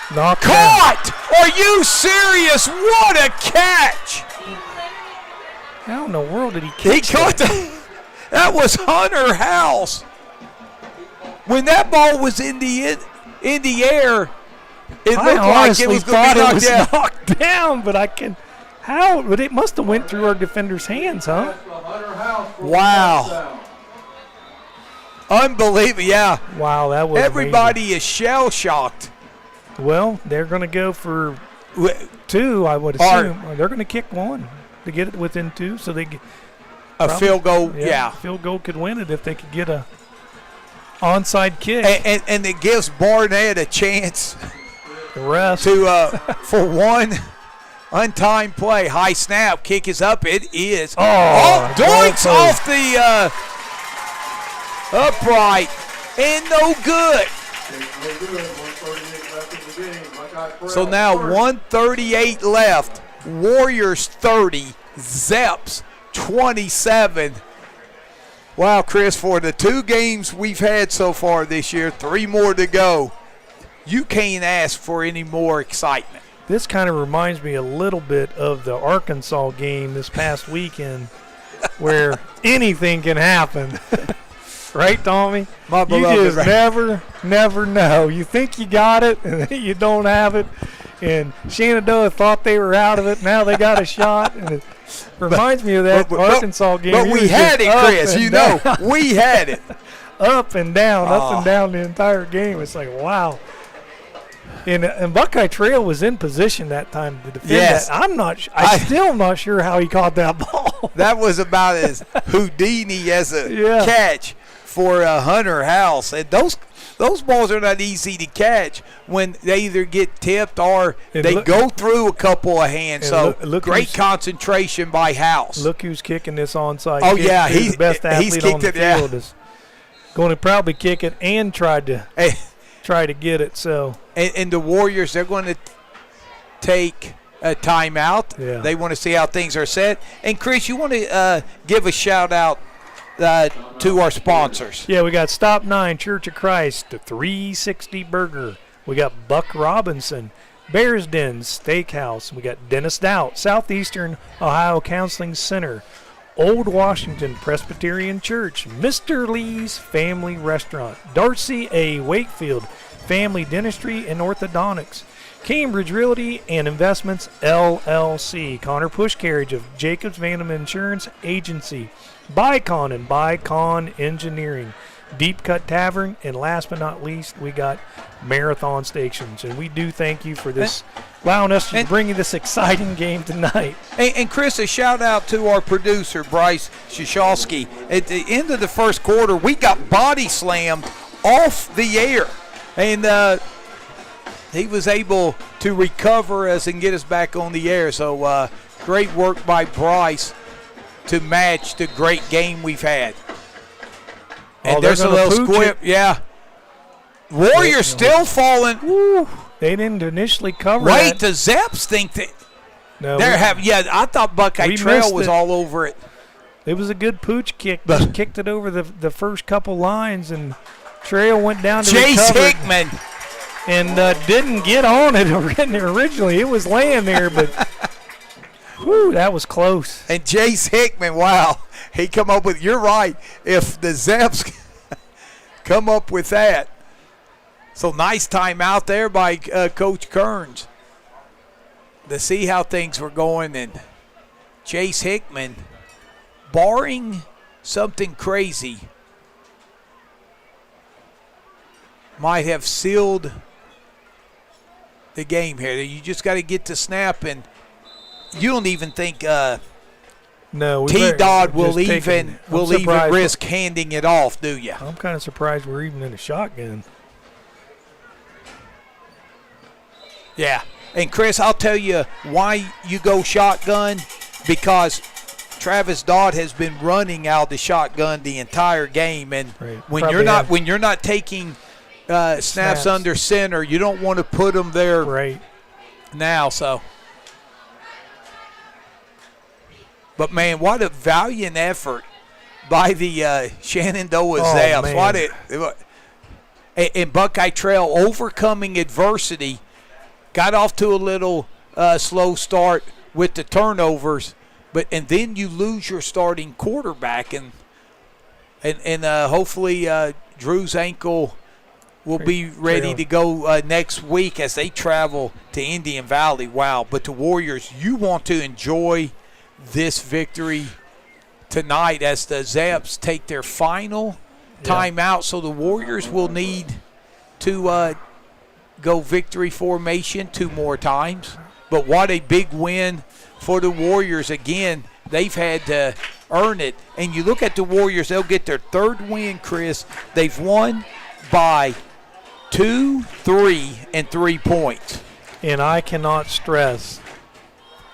caught. Are you serious? What a catch! How in the world did he catch that was Hunter House. When that ball was in the air, it looked like it was going to be knocked down, but but it must have went through our defender's hands, huh? Wow. Unbelievable, yeah. Wow, that was everybody amazing. Is shell-shocked. Well, they're going to go for 2, I would assume. They're going to kick 1 to get it within 2, so they get a field goal, A field goal could win it if they could get a onside kick. And it gives Barnett a chance the rest for one untimed play. High snap, kick is up. It is. Doinks off the upright and no good. So now 1:38 left. Warriors 30, Zeps 27. Wow, Chris, for the 2 games we've had so far this year, 3 more to go. You can't ask for any more excitement. This kind of reminds me a little bit of the Arkansas game this past weekend where anything can happen. Right, Tommy? My beloved, you just never know. You think you got it, and then you don't have it. And Shenandoah thought they were out of it. Now they got a shot. And it reminds me of that Arkansas game. But we had it, Chris. We had it. Up and down the entire game. It's like, wow. And Buckeye Trail was in position that time to defend that. I'm still not sure how he caught that ball. That was about as Houdini as a catch for Hunter House. And those balls are not easy to catch when they either get tipped or they go through a couple of hands. So great concentration by House. Look who's kicking this onside kick. He's the best athlete on the field. Is going to probably kick it and try to get it. So and the Warriors, they're going to take timeout. Yeah. They want to see how things are set. And, Chris, you want to give a shout-out to our sponsors. Yeah, we got Stop 9, Church of Christ, the 360 Burger. We got Buck Robinson, Bears Den Steakhouse. We got Dennis Dowd, Southeastern Ohio Counseling Center, Old Washington Presbyterian Church, Mr. Lee's Family Restaurant, Darcy A. Wakefield Family Dentistry and Orthodontics, Cambridge Realty and Investments LLC, Connor Push Carriage of Jacobs Vanderman Insurance Agency, Bicon and Bicon Engineering, Deep Cut Tavern, and last but not least, we got Marathon Stations. And we do thank you for this, allowing us to bring you this exciting game tonight. And Chris, a shout out to our producer, Bryce Shashowski. At the end of the first quarter, we got body slammed off the air. And he was able to recover us and get us back on the air. So great work by Bryce to match the great game we've had. And there's a little squib. Yeah. Warriors still falling. Woo. They didn't initially cover Wait, that. the Zeps think that No, they're having. Yeah, I thought Buckeye we Trail missed was it. all over it. It was a good pooch kick. Just kicked it over the first couple lines, and Trail went down to Jace recover it Hickman. and didn't get on it originally. It was laying there, but whew, that was close. And Jace Hickman, wow, he come up with. You're right. If the Zeps come up with that, so nice time out there by Coach Kearns to see how things were going. And Jace Hickman, barring something crazy, might have sealed the game here. You just got to get the snap, and you don't even think No, T-Dodd will just even surprised. risk handing it off, do you? I'm kind of surprised we're even in a shotgun. Yeah. And, Chris, I'll tell you why you go shotgun, because Travis Dodd has been running out the shotgun the entire game, and Right. when Probably you're not taking snaps under center, you don't want to put them there Right. now. So, but man, what a valiant effort by the Shenandoah Zaps! man. And Buckeye Trail overcoming adversity. Got off to a little slow start with the turnovers, and then you lose your starting quarterback, and hopefully Drew's ankle will be ready to go next week as they travel to Indian Valley. Wow! But the Warriors, you want to enjoy this victory tonight as the Zaps take their final timeout. So the Warriors will need to go victory formation 2 more times. But what a big win for the Warriors. Again, they've had to earn it. And you look at the Warriors, they'll get their 3rd win, Chris. They've won by 2, 3, and 3 points. And I cannot stress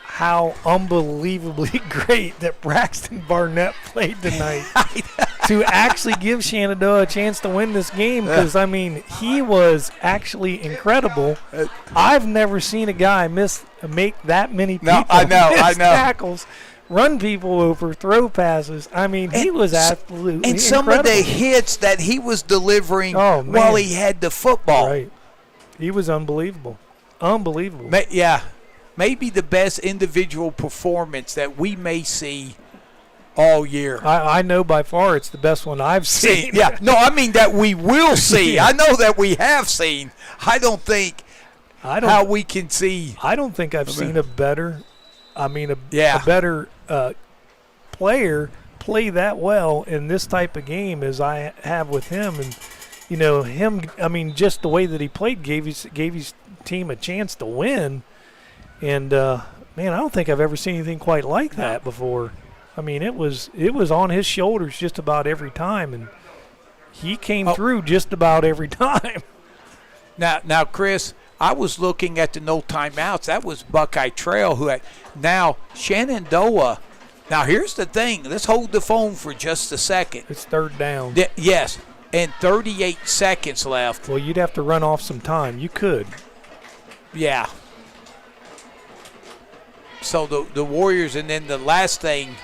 how unbelievably great that Braxton Barnett played tonight to actually give Shenandoah a chance to win this game, because, I mean, he was actually incredible. I've never seen a guy make that many people miss tackles, run people over, throw passes. I mean, he was absolutely And some incredible. of the hits that he was delivering while he had the football. Right. He was unbelievable. Unbelievable. Yeah. Maybe the best individual performance that we may see all year. I know by far it's the best one I've seen. Yeah. No, I mean that we will see. Yeah. I know that we have seen. I don't think how we can see. I don't think I've seen a better better player play that well in this type of game as I have with him. And, you know, just the way that he played gave his team a chance to win. And, man, I don't think I've ever seen anything quite like that before. I mean, it was on his shoulders just about every time, and he came through just about every time. Now, Chris, I was looking at the no timeouts. That was Buckeye Trail who had. Now, Shenandoah. Now, here's the thing. Let's hold the phone for just a second. It's 3rd down. Yes, and 38 seconds left. Well, you'd have to run off some time. You could. Yeah. So the Warriors, and then the last thing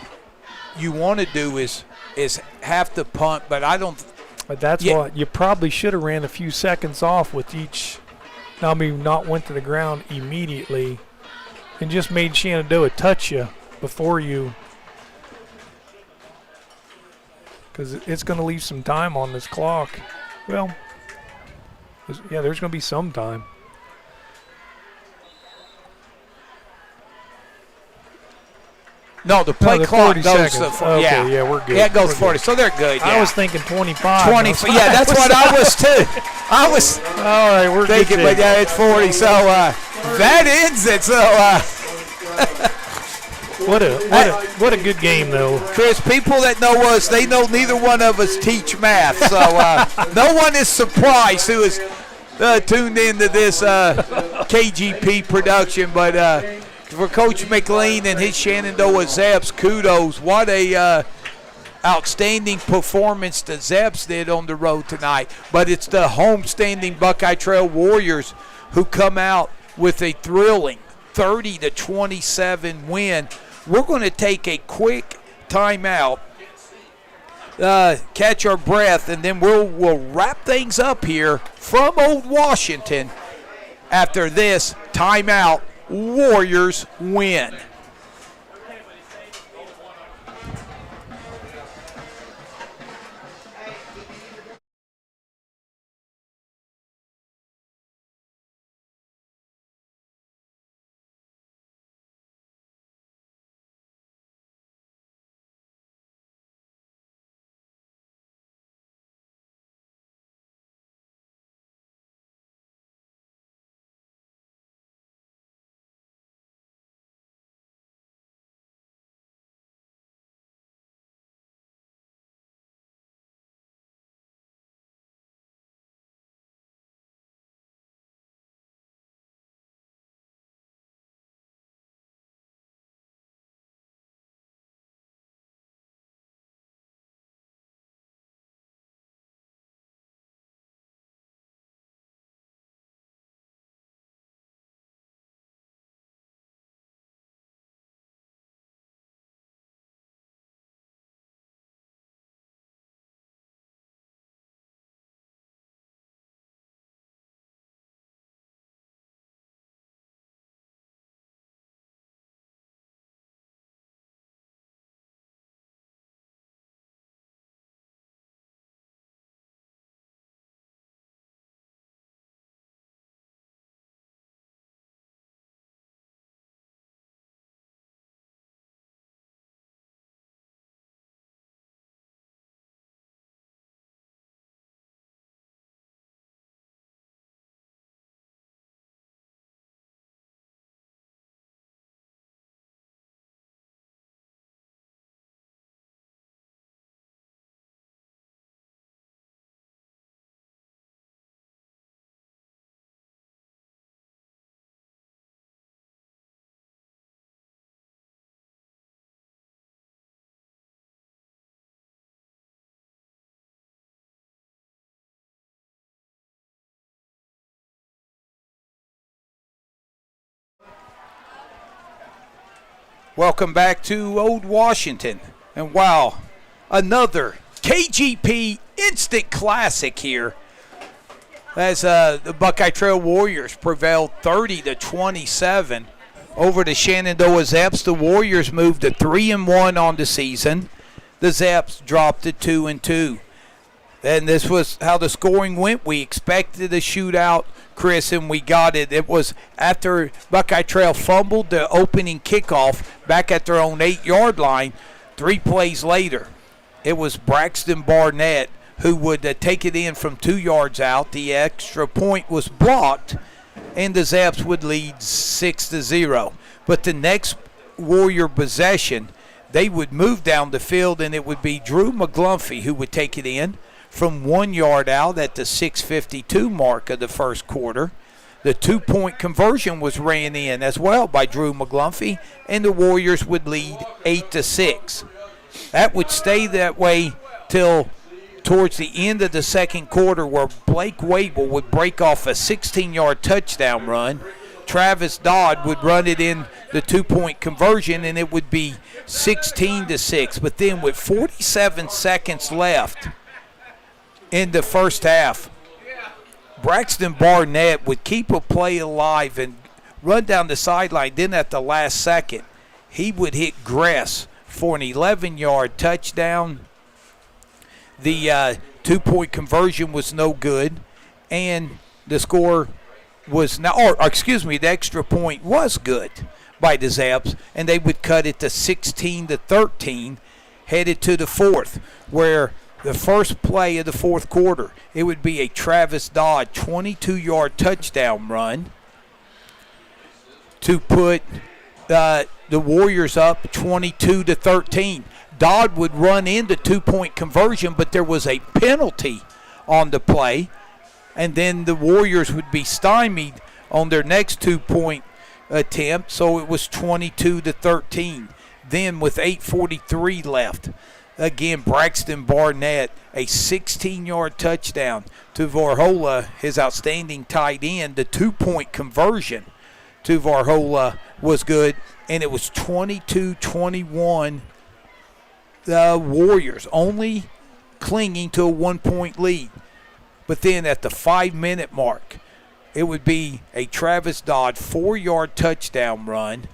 you want to do is have to punt, but I don't. But that's Yeah. what you probably should have ran a few seconds off with each. I mean, not went to the ground immediately, and just made Shenandoah touch you before you, because it's going to leave some time on this clock. Well, yeah, there's going to be some time. No, the play the clock 40 goes. seconds. To, Okay, yeah, yeah, we're good. Yeah, it goes We're 40. good. So they're good. Yeah. I was thinking 25. 20. Yeah, that's what I was too. I was All right, we're thinking, good. but yeah, it's 40. So that ends it. So What a good game though. Chris, people that know us, they know neither one of us teach math. So no one is surprised who is tuned into this KGP production. But for Coach McLean and his Shenandoah Zaps, kudos. What a outstanding performance the Zaps did on the road tonight. But it's the homestanding Buckeye Trail Warriors who come out with a thrilling 30-27 win. We're going to take a quick timeout, catch our breath, and then we'll wrap things up here from Old Washington. After this timeout, Warriors win. Welcome back to Old Washington. And wow, another KGP instant classic here as the Buckeye Trail Warriors prevailed 30-27 over the Shenandoah Zaps. The Warriors moved to 3-1 on the season. The Zaps dropped to 2-2. And this was how the scoring went. We expected a shootout, Chris, and we got it. It was after Buckeye Trail fumbled the opening kickoff back at their own 8-yard line. 3 plays later, it was Braxton Barnett who would take it in from 2 yards out. The extra point was blocked, and the Zaps would lead 6-0. But the next Warrior possession, they would move down the field, and it would be Drew McGlumphy who would take it in from 1 yard out at the 6:52 mark of the first quarter. The 2-point conversion was ran in as well by Drew McGlumphy, and the Warriors would lead 8-6. That would stay that way till towards the end of the second quarter, where Blake Wable would break off a 16-yard touchdown run Travis Dodd would run it in the 2-point conversion, and it would be 16-6. But then with 47 seconds left in the first half, Braxton Barnett would keep a play alive and run down the sideline. Then at the last second, he would hit Gress for an 11-yard touchdown. The 2-point conversion was no good, and the score was now, the extra point was good by the Zaps, and they would cut it to 16-13, headed to the fourth, where the first play of the fourth quarter, it would be a Travis Dodd 22-yard touchdown run to put the Warriors up 22-13. Dodd would run into 2-point conversion, but there was a penalty on the play, and then the Warriors would be stymied on their next 2-point attempt, so it was 22-13. Then with 8:43 left, again, Braxton Barnett, a 16-yard touchdown to Varhola, his outstanding tight end. The 2-point conversion to Varhola was good, and it was 22-21. The Warriors only clinging to a 1-point lead. But then at the 5-minute mark, it would be a Travis Dodd 4-yard touchdown run,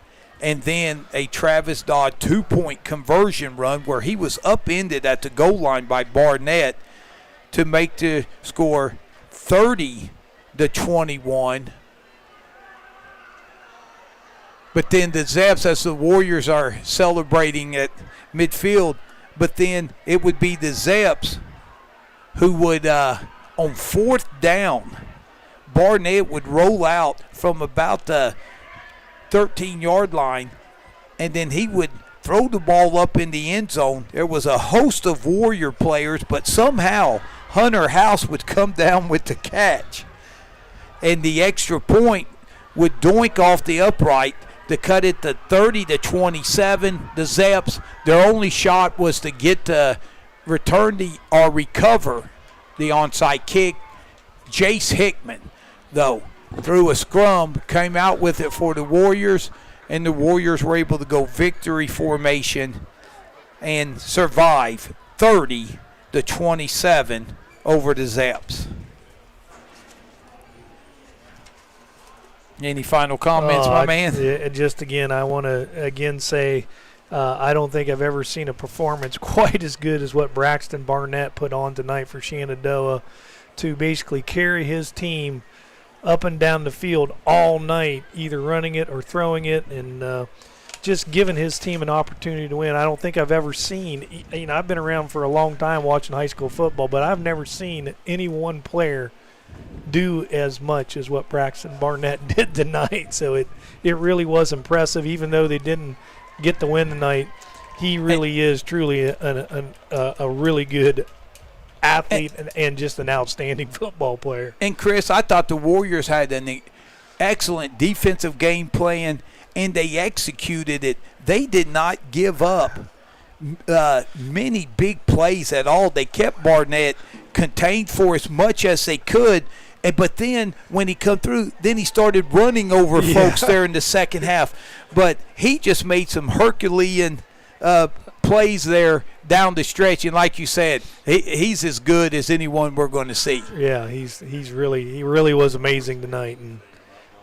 and then a Travis Dodd 2-point conversion run where he was upended at the goal line by Barnett to make the score 30-21. But then the Zaps, as the Warriors are celebrating at midfield, but then it would be the Zaps who would, on 4th down, Barnett would roll out from about the 13-yard line, and then he would throw the ball up in the end zone. There was a host of Warrior players, but somehow Hunter House would come down with the catch, and the extra point would doink off the upright to cut it to 30-27. The Zaps, their only shot was to get to return or recover the onside kick. Jace Hickman, though, through a scrum, came out with it for the Warriors, and the Warriors were able to go victory formation and survive 30-27 over the Zaps. Any final comments, my man? Just again, I want to say I don't think I've ever seen a performance quite as good as what Braxton Barnett put on tonight for Shenandoah, to basically carry his team up and down the field all night, either running it or throwing it, and just giving his team an opportunity to win. I don't think I've ever seen, I've been around for a long time watching high school football, but I've never seen any one player do as much as what Braxton Barnett did tonight. So it really was impressive. Even though they didn't get the win tonight, he really is truly a really good athlete and just an outstanding football player. And Chris, I thought the Warriors had an excellent defensive game plan, and they executed it. They did not give up many big plays at all. They kept Barnett contained for as much as they could, but then when he come through, then he started running over folks there in the second half. But he just made some Herculean plays there down the stretch, and like you said, he's as good as anyone we're going to see. Yeah, he really was amazing tonight, and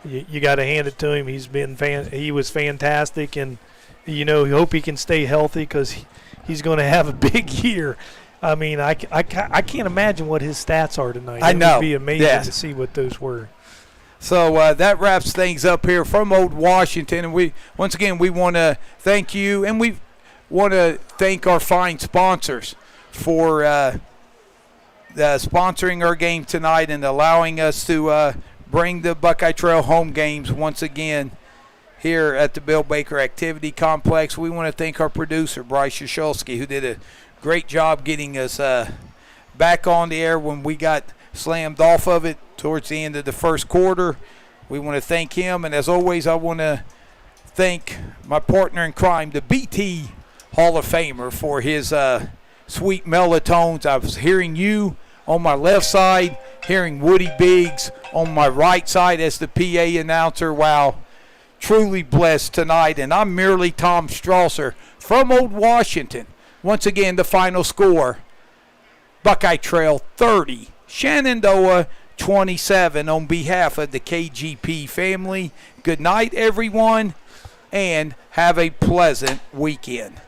you got to hand it to him. He was fantastic, and you hope he can stay healthy because he's going to have a big year. I mean, I can't imagine what his stats are tonight. I know. It would be amazing to see what those were. So that wraps things up here from Old Washington, and we want to thank you, and we want to thank our fine sponsors for sponsoring our game tonight and allowing us to bring the Buckeye Trail home games once again here at the Bill Baker Activity Complex. We want to thank our producer, Bryce Yashulski, who did a great job getting us back on the air when we got slammed off of it towards the end of the first quarter. We want to thank him, and as always, I want to thank my partner in crime, the BT Hall of Famer, for his sweet mellow tones. I was hearing you on my left side, hearing Woody Biggs on my right side as the PA announcer. Wow, truly blessed tonight. And I'm merely Tom Strasser from Old Washington. Once again, the final score, Buckeye Trail 30, Shenandoah 27. On behalf of the KGP family, good night, everyone, and have a pleasant weekend.